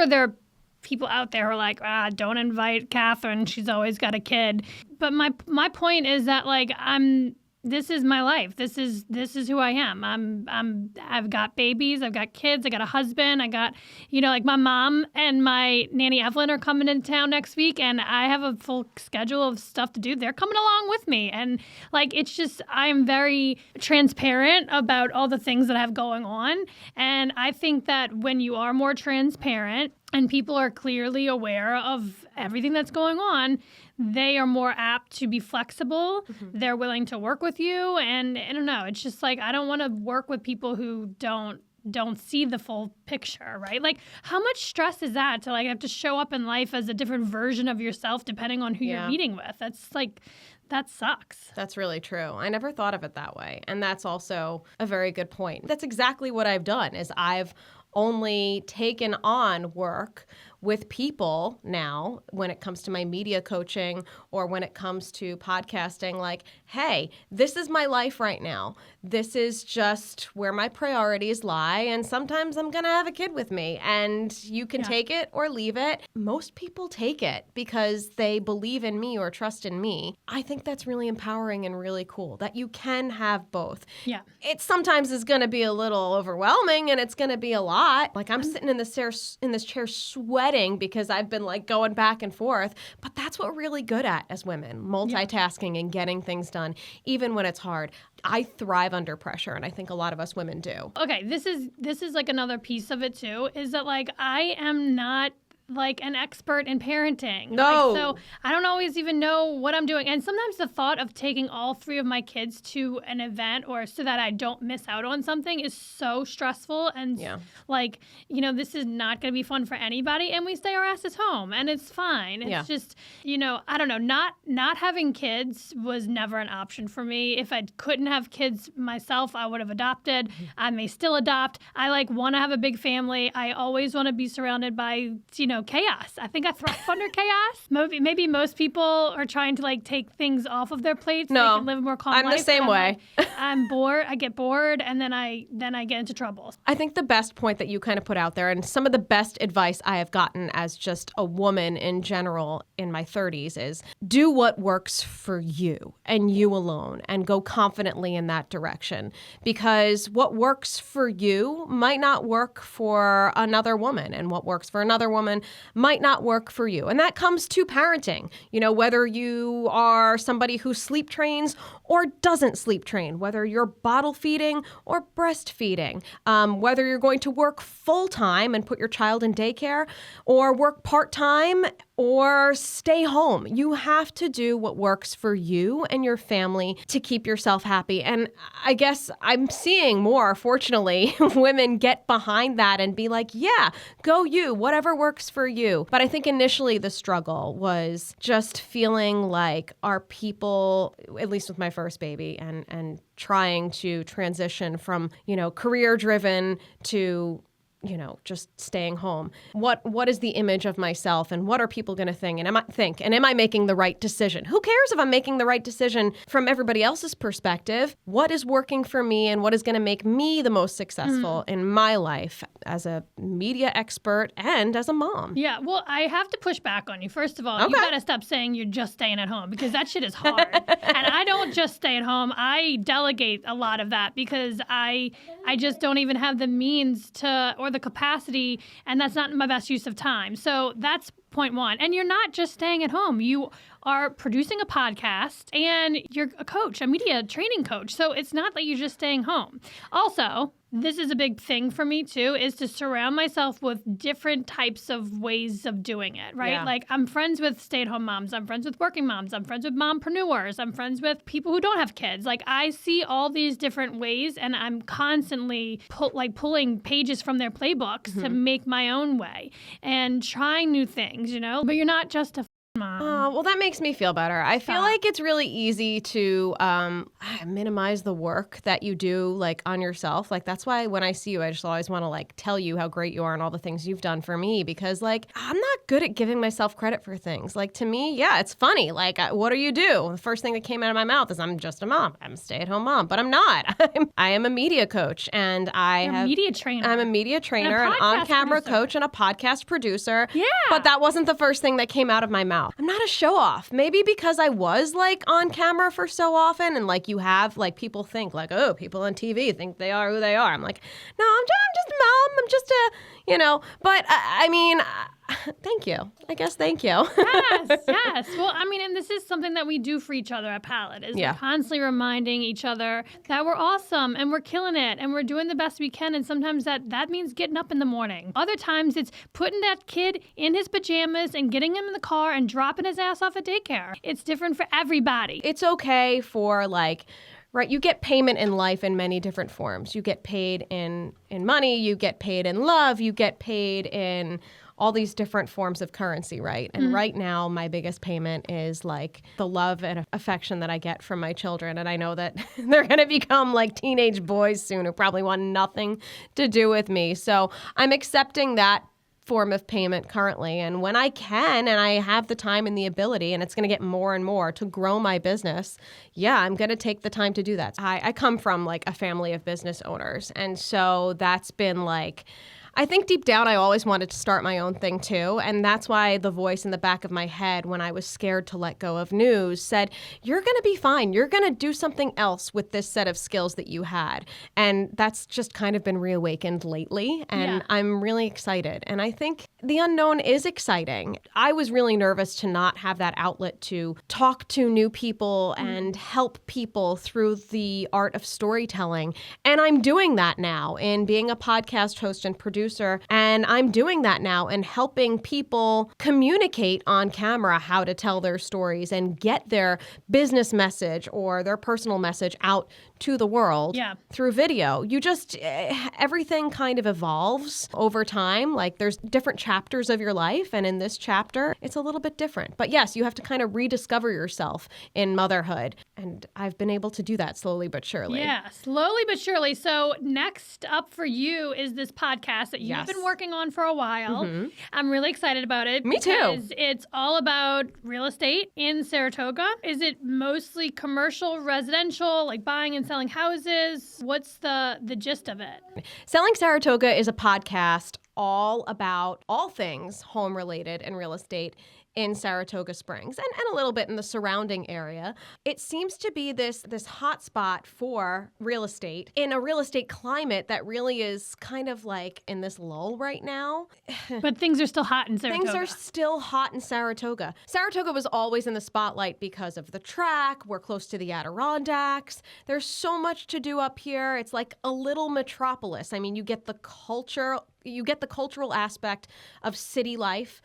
there are people out there who are like, don't invite Catherine. She's always got a kid. But my point is that like this is my life. This is who I am. I've got babies. I've got kids. I got a husband. I got, like my mom and my nanny Evelyn are coming into town next week, and I have a full schedule of stuff to do. They're coming along with me, and like it's just I'm very transparent about all the things that I have going on, and I think that when you are more transparent and people are clearly aware of everything that's going on, they are more apt to be flexible. They're willing to work with you. And I don't know, it's just like, I don't want to work with people who don't see the full picture, right? Like, how much stress is that to like have to show up in life as a different version of yourself depending on who you're meeting with? That's like, that sucks. That's really true. I never thought of it that way. And that's also a very good point. That's exactly what I've done is I've only taken on work with people now when it comes to my media coaching or when it comes to podcasting, like, hey, this is my life right now. This is just where my priorities lie. And sometimes I'm going to have a kid with me, and you can take it or leave it. Most people take it because they believe in me or trust in me. I think that's really empowering and really cool that you can have both. Yeah. It sometimes is going to be a little overwhelming, and it's going to be a lot. Like I'm sitting in this chair sweating because I've been like going back and forth, but that's what we're really good at as women, multitasking and getting things done, even when it's hard. I thrive under pressure, and I think a lot of us women do. Okay, this is like another piece of it too, is that like I am not like an expert in parenting. No. Like, so I don't always even know what I'm doing. And sometimes the thought of taking all 3 of my kids to an event or so that I don't miss out on something is so stressful. And like, you know, this is not going to be fun for anybody. And we stay our asses home and it's fine. It's just, you know, I don't know, not having kids was never an option for me. If I couldn't have kids myself, I would have adopted. I may still adopt. I like want to have a big family. I always want to be surrounded by, you know, chaos. I think I thrive under chaos. Maybe most people are trying to like take things off of their plates so they can live a more calm life. I'm the same way. I'm bored. I get bored and then I get into trouble. I think the best point that you kind of put out there and some of the best advice I have gotten as just a woman in general in my 30s is do what works for you and you alone and go confidently in that direction, because what works for you might not work for another woman, and what works for another woman might not work for you. And that comes to parenting. You know, whether you are somebody who sleep trains or doesn't sleep train, whether you're bottle feeding or breastfeeding, whether you're going to work full time and put your child in daycare or work part time or stay home. You have to do what works for you and your family to keep yourself happy. And I guess I'm seeing more, fortunately, women get behind that and be like, yeah, go you, whatever works for you. But I think initially the struggle was just feeling like our people, at least with my first baby, and trying to transition from, you know, career driven to, you know, just staying home. What is the image of myself and what are people going to think? And am I making the right decision? Who cares if I'm making the right decision from everybody else's perspective? What is working for me and what is going to make me the most successful in my life as a media expert and as a mom? Yeah, well, I have to push back on you. First of all, you got to stop saying you're just staying at home, because that shit is hard. And I don't just stay at home. I delegate a lot of that because I just don't even have the means to or the capacity, and that's not my best use of time. So that's point one. And you're not just staying at home. You are producing a podcast and you're a coach, a media training coach. So it's not that you're just staying home. Also, this is a big thing for me too, is to surround myself with different types of ways of doing it, right? Yeah. Like I'm friends with stay-at-home moms. I'm friends with working moms. I'm friends with mompreneurs. I'm friends with people who don't have kids. Like I see all these different ways and I'm constantly pulling pages from their playbooks to make my own way and trying new things, you know? But you're not just a mom. Oh, well, that makes me feel better. I feel like it's really easy to minimize the work that you do, like, on yourself. Like, that's why when I see you, I just always want to, like, tell you how great you are and all the things you've done for me, because, like, I'm not good at giving myself credit for things. Like, to me, yeah, it's funny. Like, what do you do? The first thing that came out of my mouth is I'm just a mom. I'm a stay-at-home mom. But I'm not. I am a media coach, and I'm a media trainer, an on-camera coach, and a podcast producer. Yeah. But that wasn't the first thing that came out of my mouth. I'm not a show-off. Maybe because I was, like, on camera for so often, and, like, you have, like, people think, like, oh, people on TV think they are who they are. I'm like, no, I'm just a mom. I'm just a, you know. But, I mean, thank you. I guess thank you. Yes. Well, I mean, and this is something that we do for each other at Palette, is we're constantly reminding each other that we're awesome and we're killing it and we're doing the best we can. And sometimes that means getting up in the morning. Other times it's putting that kid in his pajamas and getting him in the car and dropping his ass off at daycare. It's different for everybody. It's okay for, like, right, you get payment in life in many different forms. You get paid in money, you get paid in love, you get paid in all these different forms of currency, right? And right now, my biggest payment is, like, the love and affection that I get from my children. And I know that they're going to become, like, teenage boys soon who probably want nothing to do with me. So I'm accepting that form of payment currently. And when I can and I have the time and the ability, and it's going to get more and more to grow my business, yeah, I'm going to take the time to do that. I come from, like, a family of business owners. And so that's been, like, I think deep down I always wanted to start my own thing too. And that's why the voice in the back of my head when I was scared to let go of news said, you're going to be fine. You're going to do something else with this set of skills that you had. And that's just kind of been reawakened lately. And I'm really excited. And I think the unknown is exciting. I was really nervous to not have that outlet to talk to new people and help people through the art of storytelling. And I'm doing that now in being a podcast host and producer producer. And I'm doing that now and helping people communicate on camera how to tell their stories and get their business message or their personal message out to the world through video. Everything kind of evolves over time. Like there's different chapters of your life. And in this chapter, it's a little bit different. But yes, you have to kind of rediscover yourself in motherhood. And I've been able to do that slowly but surely. Yeah, slowly but surely. So next up for you is this podcast that you've been working on for a while. Mm-hmm. I'm really excited about it. Me too. Because it's all about real estate in Saratoga. Is it mostly commercial, residential, like buying and selling houses? What's the gist of it? Selling Saratoga is a podcast all about all things home related and real estate in Saratoga Springs and a little bit in the surrounding area. It seems to be this hot spot for real estate in a real estate climate that really is kind of like in this lull right now. But things are still hot in Saratoga. Things are still hot in Saratoga. Saratoga was always in the spotlight because of the track. We're close to the Adirondacks. There's so much to do up here. It's like a little metropolis. I mean, you get the cultural aspect of city life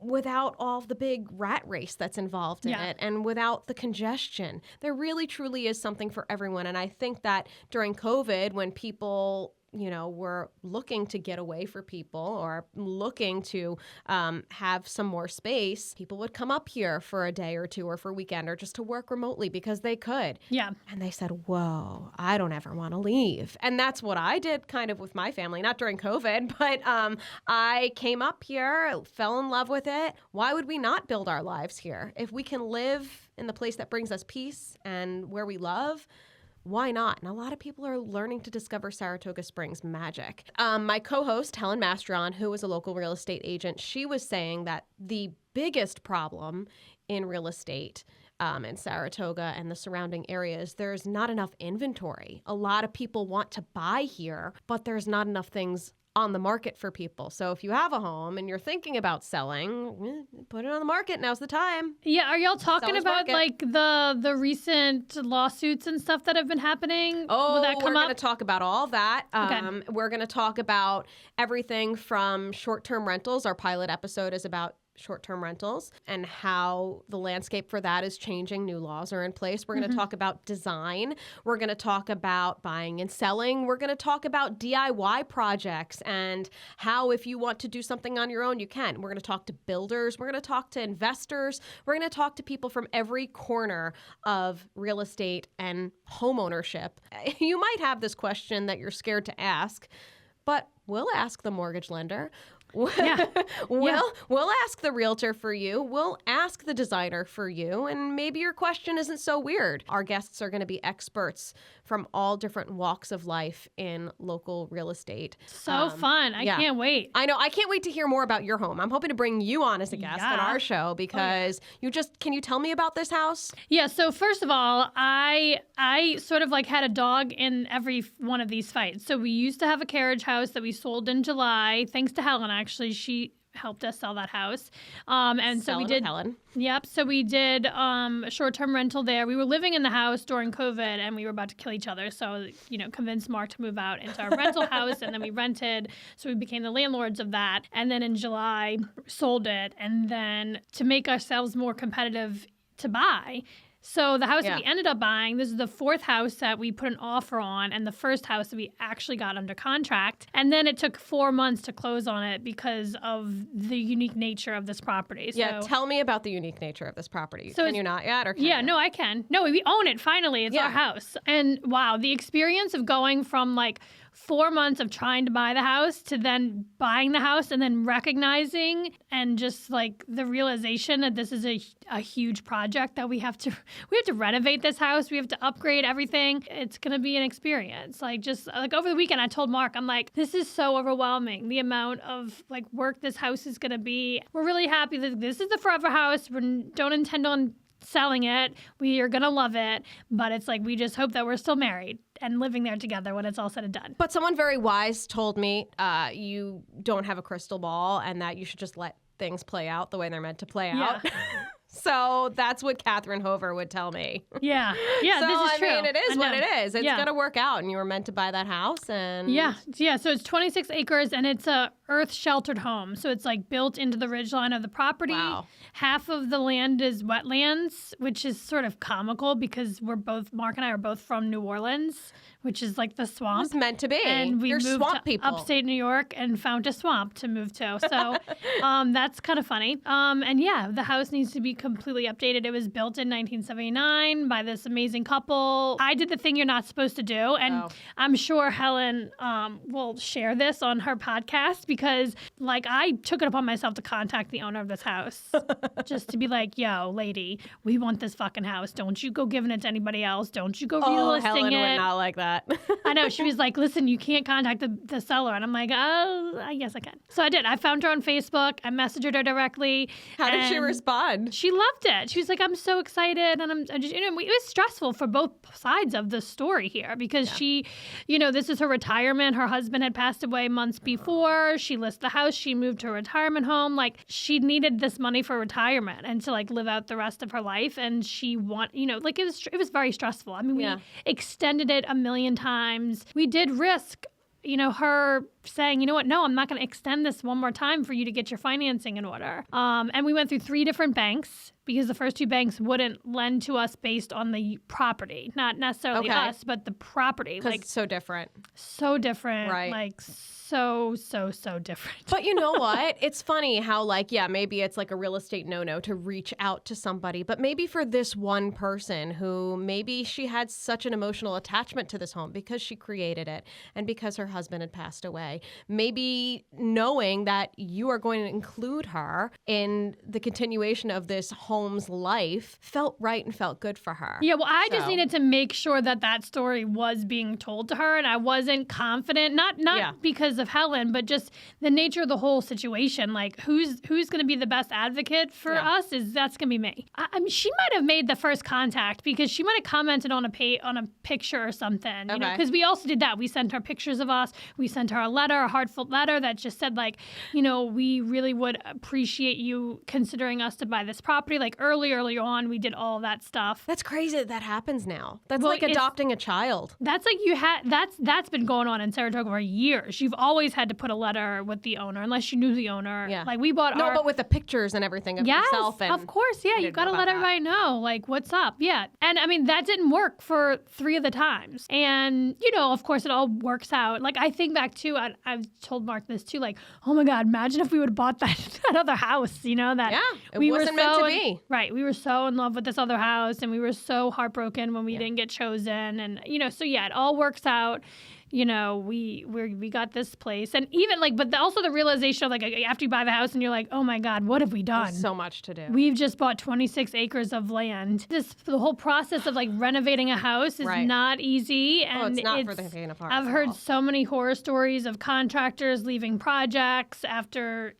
without all the big rat race that's involved in it and without the congestion. There really, truly is something for everyone. And I think that during COVID, when people were looking to get away for people or looking to have some more space, people would come up here for a day or two or for a weekend or just to work remotely because they could. Yeah. And they said, whoa, I don't ever want to leave. And that's what I did kind of with my family, not during COVID, but I came up here, fell in love with it. Why would we not build our lives here? If we can live in the place that brings us peace and where we love, why not? And a lot of people are learning to discover Saratoga Springs magic. My co-host, Helen Mastron, who is a local real estate agent, she was saying that the biggest problem in real estate in Saratoga and the surrounding areas, there's not enough inventory. A lot of people want to buy here, but there's not enough things on the market for people. So if you have a home and you're thinking about selling, put it on the market. Now's the time. Yeah, are y'all talking about like the recent lawsuits and stuff that have been happening? Oh, will that come we're going to up? talk about all that. Okay. We're going to talk about everything from short-term rentals. Our pilot episode is about short-term rentals and how the landscape for that is changing. New laws are in place. We're going to talk about design. We're going to talk about buying and selling. We're going to talk about DIY projects and how if you want to do something on your own, you can. We're going to talk to builders. We're going to talk to investors. We're going to talk to people from every corner of real estate and home ownership. You might have this question that you're scared to ask, but we'll ask the mortgage lender. We'll ask the realtor for you. We'll ask the designer for you. And maybe your question isn't so weird. Our guests are going to be experts from all different walks of life in local real estate. So fun. I can't wait. I know. I can't wait to hear more about your home. I'm hoping to bring you on as a guest on our show because can you tell me about this house? Yeah. So first of all, I sort of like had a dog in every one of these fights. So we used to have a carriage house that we sold in July, thanks to Helen. Actually, she helped us sell that house. And so we did. Helen. Yep. So we did a short-term rental there. We were living in the house during COVID and we were about to kill each other. So, convinced Mark to move out into our rental house and then we rented. So we became the landlords of that. And then in July, sold it. And then to make ourselves more competitive to buy. So the house that we ended up buying, this is the fourth house that we put an offer on and the first house that we actually got under contract. And then it took 4 months to close on it because of the unique nature of this property. So, tell me about the unique nature of this property. So can you not yet? Or can you? No, I can. No, we own it finally. It's our house. And wow, the experience of going from like 4 months of trying to buy the house to then buying the house and then recognizing and just like the realization that this is a huge project that we have to renovate this house. We have to upgrade everything. It's going to be an experience. Like just like over the weekend, I told Mark, I'm like, this is so overwhelming. The amount of like work this house is going to be. We're really happy that this is the forever house. We don't intend on selling it. We are going to love it. But it's like, we just hope that we're still married and living there together when it's all said and done. But someone very wise told me you don't have a crystal ball and that you should just let things play out the way they're meant to play out. So that's what Catherine Hover would tell me. Yeah, So, this is true. I mean, it is what it is. It's Yeah. going to work out, and you were meant to buy that house. And Yeah. So it's 26 acres, and it's a earth-sheltered home. So it's like built into the ridgeline of the property. Wow. Half of the land is wetlands, which is sort of comical because Mark and I are both from New Orleans, which is like the swamp. It's meant to be. And we You're moved swamp to people. upstate New York and found a swamp to move to. So that's kind of funny. And yeah, the house needs to be completely updated. It was built in 1979 by this amazing couple. I did the thing you're not supposed to do. And I'm sure Helen will share this on her podcast because like I took it upon myself to contact the owner of this house just to be like, yo, lady, we want this fucking house. Don't you go giving it to anybody else. Don't you go relisting Helen it. would not like that. I know. She was like, listen, you can't contact the seller. And I'm like, oh, I guess I can. So I did. I found her on Facebook. I messaged her directly. How did she and respond? She loved it. She was like, I'm so excited. And I'm just, it was stressful for both sides of the story here because she, this is her retirement. Her husband had passed away months before. She listed the house. She moved to a retirement home. Like she needed this money for retirement and to like live out the rest of her life. And she it was very stressful. I mean, we extended it a million times. We did risk her saying, you know what, no, I'm not going to extend this one more time for you to get your financing in order. And we went through 3 different banks because the first 2 banks wouldn't lend to us based on the property, not necessarily us, but the property. Like it's so different. So different. Right. Like so different. But you know what? It's funny how maybe it's like a real estate no-no to reach out to somebody, but maybe for this one person who maybe she had such an emotional attachment to this home because she created it and because her husband had passed away, maybe knowing that you are going to include her in the continuation of this home's life felt right and felt good for her. Yeah, well, I just needed to make sure that story was being told to her, and I wasn't confident, not because of Helen, but just the nature of the whole situation. Like, who's going to be the best advocate for us? That's going to be me. I mean, she might have made the first contact because she might have commented on a picture or something. Because we also did that. We sent her pictures of us. We sent her a heartfelt letter that just said we really would appreciate you considering us to buy this property. Like early on, we did all that stuff. That's crazy that happens now. That's like adopting a child. That's like that's been going on in Saratoga for years. You've always had to put a letter with the owner unless you knew the owner. Yeah. Like we bought but with the pictures and everything of yourself. And of course. Yeah. You've got to let everybody know, like, what's up. Yeah. And I mean, that didn't work for 3 of the times. And, of course, it all works out. Like, I think back to, I've told Mark this too, like, oh my God, imagine if we would have bought that other house, that it wasn't meant to be. Right. We were so in love with this other house and we were so heartbroken when we didn't get chosen. And, so yeah, it all works out. We got this place, and even but also the realization of after you buy the house and you're like, oh my God, what have we done? There's so much to do. We've just bought 26 acres of land. The whole process of renovating a house is not easy, and it's not for the faint of heart. I've heard so many horror stories of contractors leaving projects after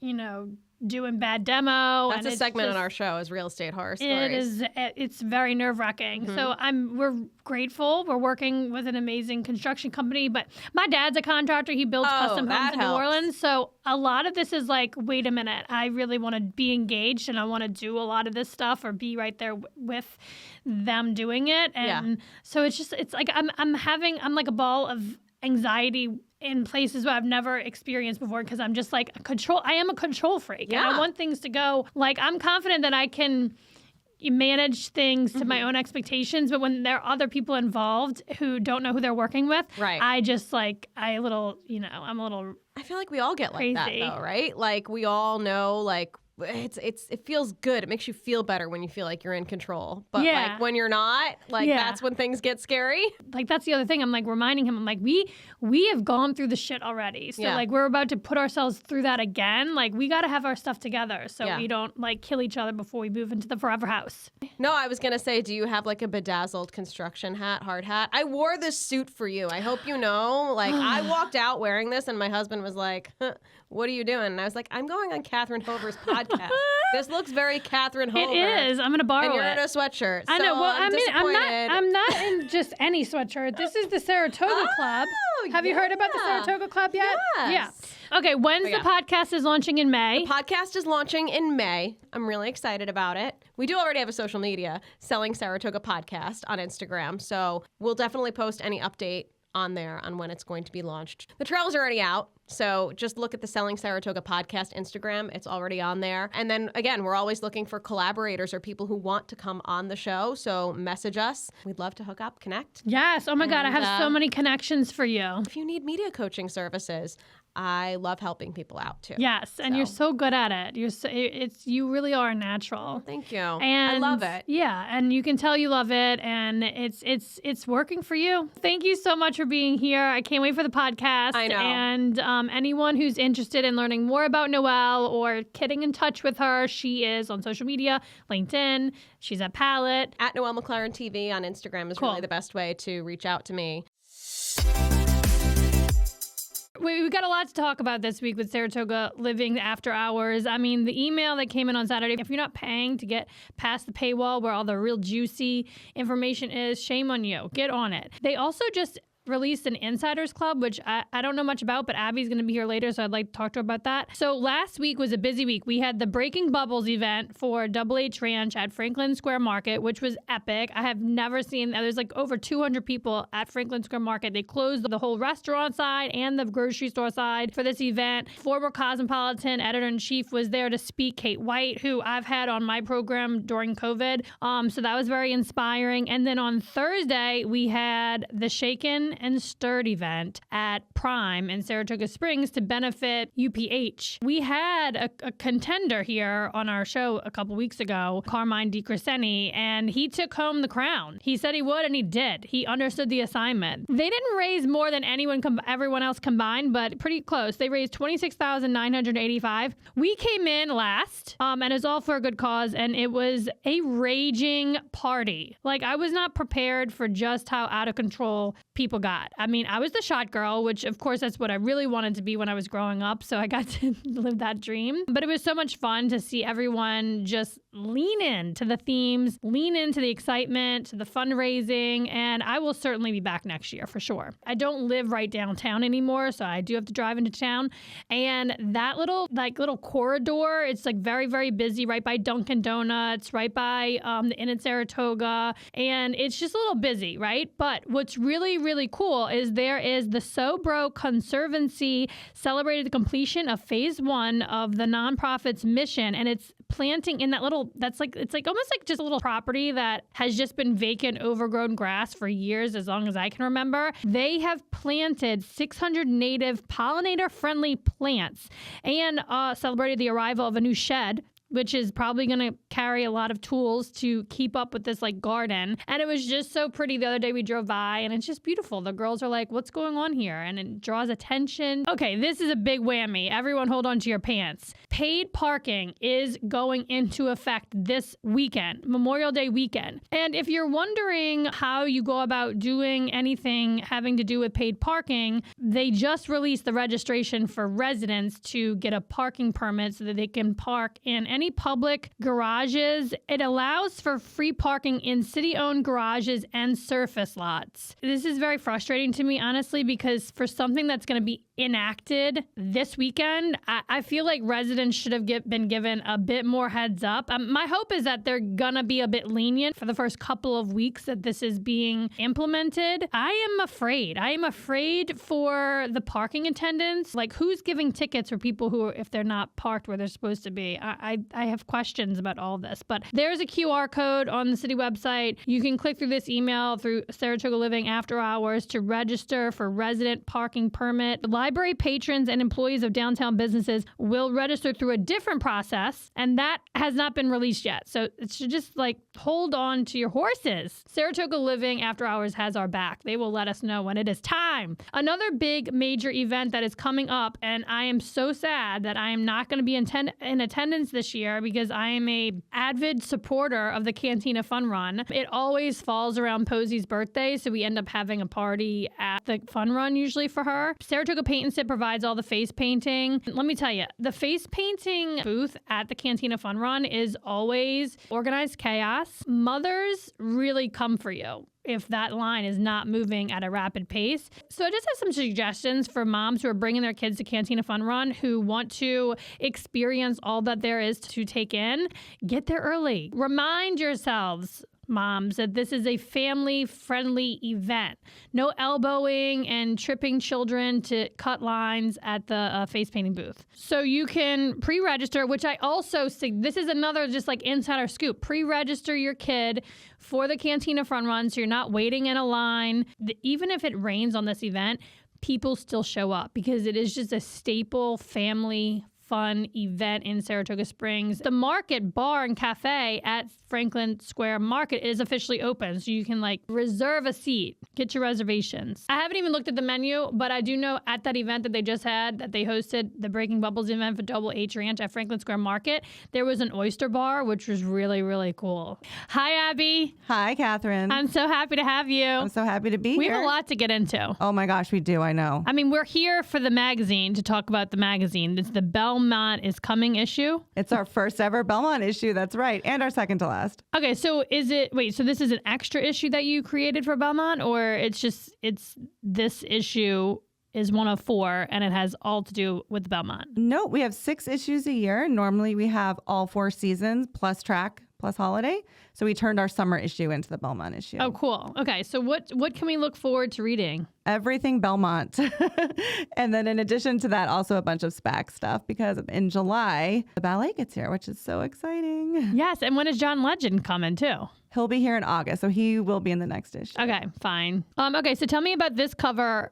doing bad demo. That's a segment on our show is real estate horror stories. It's very nerve-wracking. So we're grateful. We're working with an amazing construction company, but my dad's a contractor. He builds custom homes in New Orleans. So a lot of this is wait a minute, I really want to be engaged and I want to do a lot of this stuff or be right there with them doing it. And so it's like I'm like a ball of anxiety in places where I've never experienced before because I'm just I am a control freak. And I want things to go. I'm confident that I can manage things to my own expectations, but when there are other people involved who don't know who they're working with, I just I'm a little I feel like we all get crazy. Like that though, right? We all know it feels good. It makes you feel better when you feel like you're in control. But when you're not, that's when things get scary. That's the other thing. I'm reminding him, we have gone through the shit already. So we're about to put ourselves through that again. We got to have our stuff together so we don't kill each other before we move into the forever house. No, I was going to say, do you have a bedazzled construction hat, hard hat? I wore this suit for you. I hope you know. I walked out wearing this and my husband was like, huh, what are you doing? And I was like, I'm going on Catherine Hover's podcast. podcast. This looks very Catherine Homer. It is. I'm going to borrow it. And you're in a sweatshirt. I know. So Well, I'm not in just any sweatshirt. This is the Saratoga Club. Have you heard about the Saratoga Club yet? Yes. Yeah. Okay. When's the podcast is launching in May? The podcast is launching in May. I'm really excited about it. We do already have a social media, Selling Saratoga Podcast on Instagram. So we'll definitely post any update on there on when it's going to be launched. The trailer's already out, so just look at the Selling Saratoga Podcast Instagram. It's already on there. And then, again, we're always looking for collaborators or people who want to come on the show, so message us. We'd love to hook up, connect. Yes. Oh, my God. I have so many connections for you. If you need media coaching services, I love helping people out, too. Yes, and you're so good at it. You really are natural. Thank you. And I love it. Yeah, and you can tell you love it, and it's working for you. Thank you so much for being here. I can't wait for the podcast. I know. And anyone who's interested in learning more about Noelle or getting in touch with her, she is on social media, LinkedIn. She's at Palette. At Noel McLaren TV on Instagram is really the best way to reach out to me. We've got a lot to talk about this week with Saratoga Living After Hours. I mean, the email that came in on Saturday, if you're not paying to get past the paywall where all the real juicy information is, shame on you. Get on it. They also just released an Insiders Club, which I don't know much about, but Abby's going to be here later, so I'd like to talk to her about that. So last week was a busy week. We had the Breaking Bubbles event for Double H Ranch at Franklin Square Market, which was epic. I have never seen, there's like over 200 people at Franklin Square Market. They closed the whole restaurant side and the grocery store side for this event. Former Cosmopolitan editor-in-chief was there to speak, Kate White, who I've had on my program during COVID. So that was very inspiring. And then on Thursday, we had the Shaken and Stirred event at Prime in Saratoga Springs to benefit UPH. We had a contender here on our show a couple weeks ago, Carmine DiCrescenti, and he took home the crown. He said he would, and he did. He understood the assignment. They didn't raise more than everyone else combined, but pretty close. They raised $26,985. We came in last, and it was all for a good cause, and it was a raging party. Like, I was not prepared for just how out of control people got. I mean, I was the shot girl, which of course that's what I really wanted to be when I was growing up. So I got to live that dream. But it was so much fun to see everyone just lean into the themes, lean into the excitement, to the fundraising. And I will certainly be back next year for sure. I don't live right downtown anymore, so I do have to drive into town. And that little corridor, it's like very, very busy right by Dunkin' Donuts, right by the Inn at Saratoga. And it's just a little busy, right? But what's really, really cool is there is the SoBro Conservancy celebrated the completion of phase 1 of the nonprofit's mission, and it's planting in that little, it's like almost like just a little property that has just been vacant, overgrown grass for years, as long as I can remember. They have planted 600 native pollinator-friendly plants and celebrated the arrival of a new shed, which is probably going to carry a lot of tools to keep up with this like garden. And it was just so pretty. The other day we drove by and it's just beautiful. The girls are like, what's going on here? And it draws attention. Okay, this is a big whammy. Everyone hold on to your pants. Paid parking is going into effect this weekend, Memorial Day weekend. And if you're wondering how you go about doing anything having to do with paid parking, they just released the registration for residents to get a parking permit so that they can park in any public garages. It allows for free parking in city-owned garages and surface lots. This is very frustrating to me, honestly, because for something that's going to be enacted this weekend, I feel like residents should have been given a bit more heads up. My hope is that they're going to be a bit lenient for the first couple of weeks that this is being implemented. I am afraid. I am afraid for the parking attendants. Like, who's giving tickets for people who, if they're not parked where they're supposed to be? I have questions about all this, but there's a QR code on the city website. You can click through this email through Saratoga Living After Hours to register for resident parking permit. Library patrons and employees of downtown businesses will register through a different process, and that has not been released yet. So it should just like hold on to your horses. Saratoga Living After Hours has our back. They will let us know when it is time. Another big major event that is coming up, and I am so sad that I am not going to be in attendance this year because I am a avid supporter of the Cantina Fun Run. It always falls around Posey's birthday, so we end up having a party at the Fun Run usually for her. Saratoga Paint and Sip provides all the face painting. Let me tell you, the face paint painting booth at the Cantina Fun Run is always organized chaos. Mothers really come for you if that line is not moving at a rapid pace. So I just have some suggestions for moms who are bringing their kids to Cantina Fun Run who want to experience all that there is to take in. Get there early. Remind yourselves, moms, that this is a family-friendly event. No elbowing and tripping children to cut lines at the face painting booth. So you can pre-register, which I also see. This is another just like insider scoop. Pre-register your kid for the Cantina Fun Run so you're not waiting in a line. Even if it rains on this event, people still show up because it is just a staple family fun event in Saratoga Springs. The Market Bar and Cafe at Franklin Square Market is officially open, so you can like reserve a seat, get your reservations. I haven't even looked at the menu, but I do know at that event that they just had, that they hosted the Breaking Bubbles event for Double H Ranch at Franklin Square Market, there was an oyster bar, which was really, really cool. Hi, Abby. Hi, Catherine. I'm so happy to have you. I'm so happy to be here. We have a lot to get into. Oh my gosh, we do. I know. I mean, we're here for the magazine to talk about the magazine. It's the Belmont is Coming issue. It's our first ever Belmont issue. That's right. And our second to last. Okay, so so this is an extra issue that you created for Belmont, or it's this issue is one of 4 and it has all to do with Belmont? No, we have 6 issues a year. Normally we have all 4 seasons plus track plus holiday. So we turned our summer issue into the Belmont issue. Oh, cool. Okay, so what can we look forward to reading? Everything Belmont. And then in addition to that, also a bunch of SPAC stuff because in July, the ballet gets here, which is so exciting. Yes, and when is John Legend coming too? He'll be here in August, so he will be in the next issue. Okay, fine. Okay, so tell me about this cover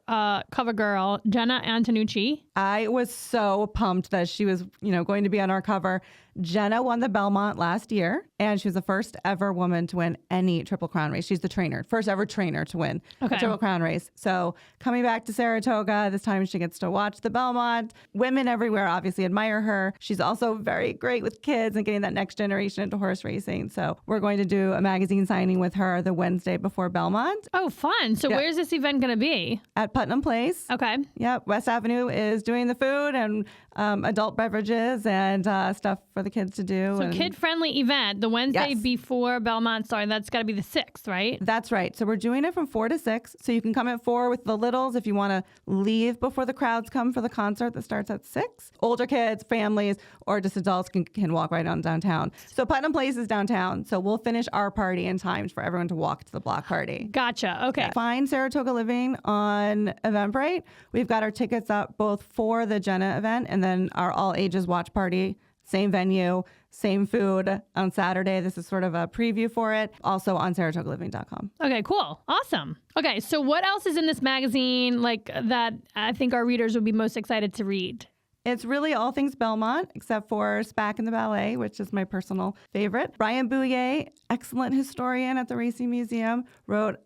girl, Jenna Antonucci. I was so pumped that she was, going to be on our cover. Jenna won the Belmont last year, and she was the first ever woman to win any Triple Crown race. She's the first ever trainer to win a Triple Crown race. So coming back to Saratoga, this time she gets to watch the Belmont. Women everywhere obviously admire her. She's also very great with kids and getting that next generation into horse racing. So we're going to do a magazine signing with her the Wednesday before Belmont. Oh, fun. So where's this event going to be? At Putnam Place. Okay. Yep. West Avenue is doing the food and adult beverages and stuff for the kids to do. So kid-friendly event, the Wednesday Yes. before Belmont. Sorry, that's got to be the 6th, right? That's right. So we're doing it from 4 to 6. So you can come at 4 with the littles if you want to leave before the crowds come for the concert that starts at 6. Older kids, families, or just adults can walk right on downtown. So Putnam Place is downtown. So we'll finish our party in time for everyone to walk to the block party. Gotcha. Okay. Find Saratoga Living on Eventbrite. We've got our tickets up both for the Jenna event and then our all ages watch party. Same venue, same food on Saturday. This is sort of a preview for it. Also on SaratogaLiving.com. Okay, cool. Awesome. Okay, so what else is in this magazine that I think our readers would be most excited to read? It's really all things Belmont, except for SPAC and the Ballet, which is my personal favorite. Brian Bouillet, excellent historian at the Racing Museum, wrote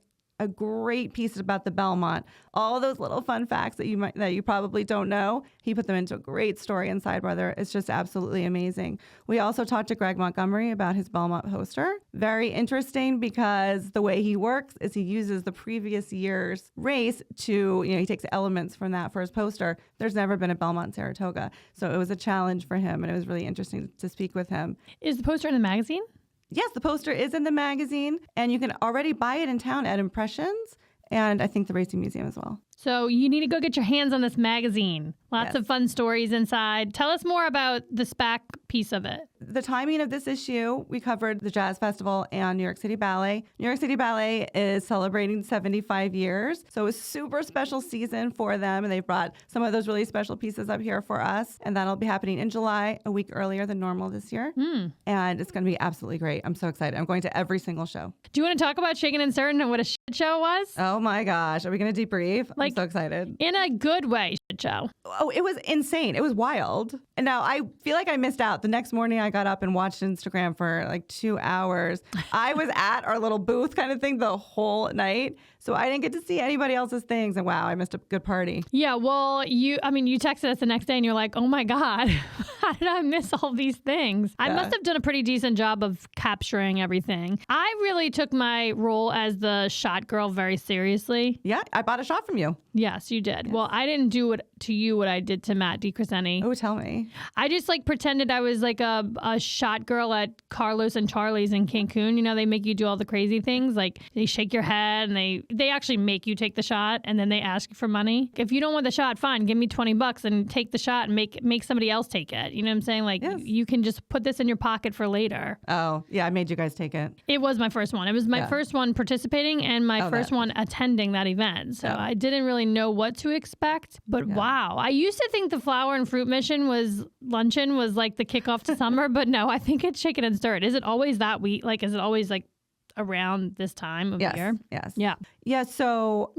a great piece about the Belmont. All those little fun facts that you probably don't know, he put them into a great story in Sideweather. It's just absolutely amazing. We also talked to Greg Montgomery about his Belmont poster. Very interesting because the way he works is he uses the previous year's race to, he takes elements from that for his poster. There's never been a Belmont Saratoga. So it was a challenge for him, and it was really interesting to speak with him. Is the poster in the magazine? Yes, the poster is in the magazine, and you can already buy it in town at Impressions, and I think the Racing Museum as well. So you need to go get your hands on this magazine. Lots of fun stories inside. Tell us more about the SPAC piece of it. The timing of this issue, we covered the Jazz Festival and New York City Ballet. New York City Ballet is celebrating 75 years, so a super special season for them, and they brought some of those really special pieces up here for us, and that'll be happening in July, a week earlier than normal this year, and it's going to be absolutely great. I'm so excited. I'm going to every single show. Do you want to talk about Shaken and Certain and what a shit show was? Oh my gosh. Are we going to debrief? I'm so excited. In a good way, shit show. Oh, it was insane. It was wild. And now I feel like I missed out. The next morning I got up and watched Instagram for like 2 hours. I was at our little booth kind of thing the whole night. So I didn't get to see anybody else's things. And wow, I missed a good party. Yeah, well, you texted us the next day and you're like, oh my God, how did I miss all these things? I must have done a pretty decent job of capturing everything. I really took my role as the shot girl very seriously. Yeah, I bought a shot from you. Yes, you did. Well, I didn't do it to you what I did to Matt DiCrescenti. Oh, tell me. I just like pretended I was like a shot girl at Carlos and Charlie's in Cancun. You know, they make you do all the crazy things. Like they shake your head and they actually make you take the shot and then they ask you for money. If you don't want the shot, fine, give me $20 and take the shot and make somebody else take it. You know what I'm saying? Like you can just put this in your pocket for later. Oh, yeah, I made you guys take it. It was my first one. It was my first one participating and my first one attending that event. So I didn't really know what to expect. But wow, I used to think the flower and fruit luncheon was like the kickoff to summer. But no, I think it's chicken and stirred. Is it always that week? Like, is it always like around this time of year? Yes. Yeah. Yeah. So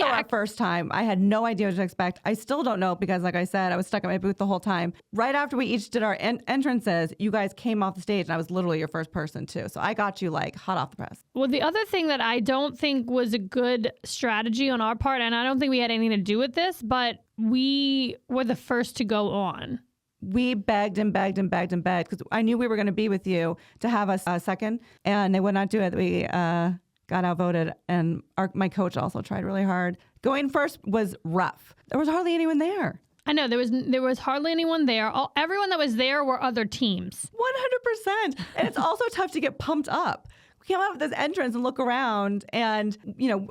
our first time, I had no idea what to expect. I still don't know because, like I said, I was stuck at my booth the whole time. Right after we each did our entrances, you guys came off the stage, and I was literally your first person too. So I got you like hot off the press. Well, the other thing that I don't think was a good strategy on our part, and I don't think we had anything to do with this, but we were the first to go on. We begged and begged and begged and begged because I knew we were going to be with you to have us a second, and they would not do it. We got outvoted, and my coach also tried really hard. Going first was rough. There was hardly anyone there. I know there was hardly anyone there. Everyone that was there were other teams. 100%. And it's also tough to get pumped up. We came out of this entrance and look around, and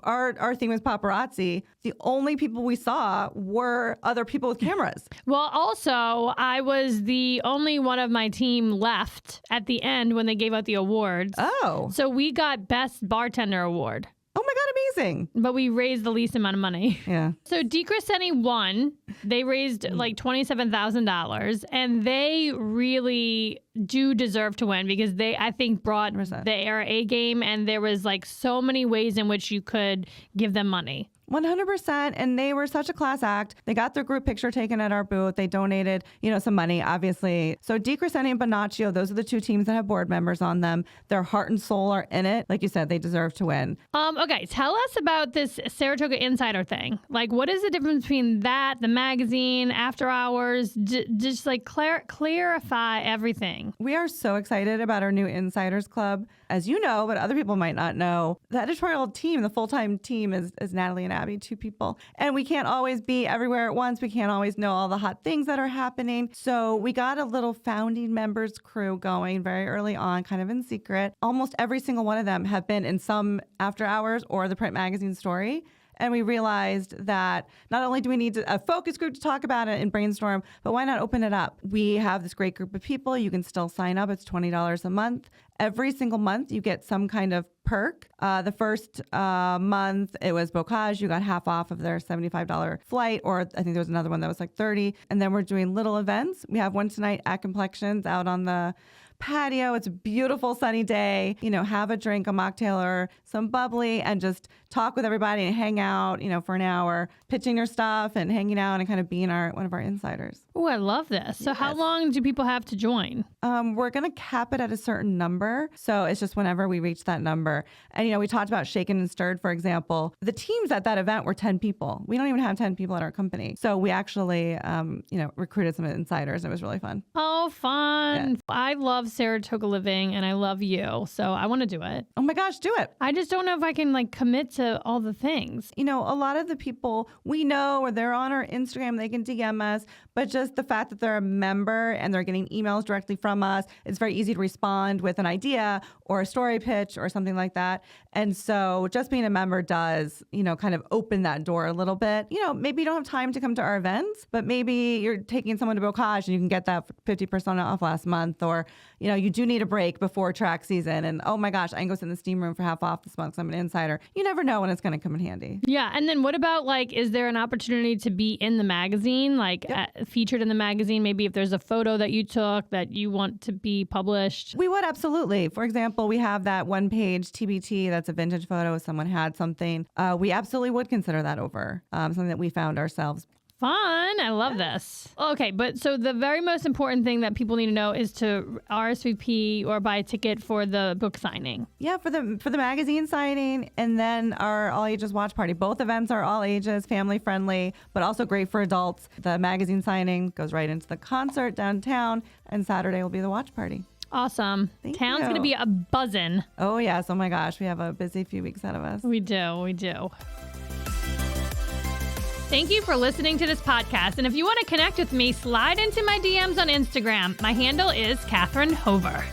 our theme was paparazzi. The only people we saw were other people with cameras. Well, also, I was the only one of my team left at the end when they gave out the awards. Oh. So we got Best Bartender Award. Oh my God, amazing. But we raised the least amount of money. Yeah. So DiCrescenti won. They raised like $27,000, and they really do deserve to win because they, I think, brought their A game, and there was like so many ways in which you could give them money. 100%. And they were such a class act. They got their group picture taken at our booth. They donated, some money, obviously. So DiCrescenti and Bonaccio, those are the two teams that have board members on them. Their heart and soul are in it. Like you said, they deserve to win. Okay, tell us about this Saratoga Insider thing. Like, what is the difference between that, the magazine, after hours? Just like clarify everything. We are so excited about our new Insiders Club. As you know, but other people might not know, the editorial team, the full-time team is Natalie and Abby, two people. And we can't always be everywhere at once. We can't always know all the hot things that are happening. So we got a little founding members crew going very early on, kind of in secret. Almost every single one of them have been in some after hours or the print magazine story. And we realized that not only do we need a focus group to talk about it and brainstorm, but why not open it up? We have this great group of people. You can still sign up. It's $20 a month. Every single month, you get some kind of perk. The first month, it was Bocage. You got half off of their $75 flight, or I think there was another one that was like $30. And then we're doing little events. We have one tonight at Complexions out on the patio. It's a beautiful sunny day. Have a drink, a mocktail or some bubbly, and just talk with everybody and hang out, for an hour, pitching your stuff and hanging out and kind of being one of our insiders. Oh, I love this. So how long do people have to join? We're going to cap it at a certain number. So it's just whenever we reach that number. And, we talked about Shaken and Stirred, for example. The teams at that event were 10 people. We don't even have 10 people at our company. So we actually, recruited some insiders. It was really fun. Oh, fun. Yeah. I love Saratoga Living and I love you. So I want to do it. Oh my gosh, do it. I just don't know if I can commit to all the things. A lot of the people we know, or they're on our Instagram, they can DM us, but just the fact that they're a member and they're getting emails directly from us, it's very easy to respond with an idea or a story pitch or something like that. And so just being a member does, kind of open that door a little bit. Maybe you don't have time to come to our events, but maybe you're taking someone to Bocage and you can get that 50% off last month, or, you do need a break before track season. And oh my gosh, I can go sit in the steam room for half off this month because I'm an insider. You never know when it's going to come in handy. Yeah. And then what about is there an opportunity to be in the magazine, featured in the magazine? Maybe if there's a photo that you took that you want to be published? We would, absolutely. For example, we have that one page TBT that's a vintage photo. If someone had something, we absolutely would consider that over something that we found ourselves. Fun. I love this. Okay, but so the very most important thing that people need to know is to RSVP or buy a ticket for the book signing. Yeah, for the magazine signing, and then our all ages watch party. Both events are all ages, family friendly, but also great for adults. The magazine signing goes right into the concert downtown, and Saturday will be the watch party. Awesome. Thank Town's you. going to be a buzzin'. Oh yes, oh my gosh, we have a busy few weeks ahead of us. We do. Thank you for listening to this podcast. And if you want to connect with me, slide into my DMs on Instagram. My handle is Catherine Hover.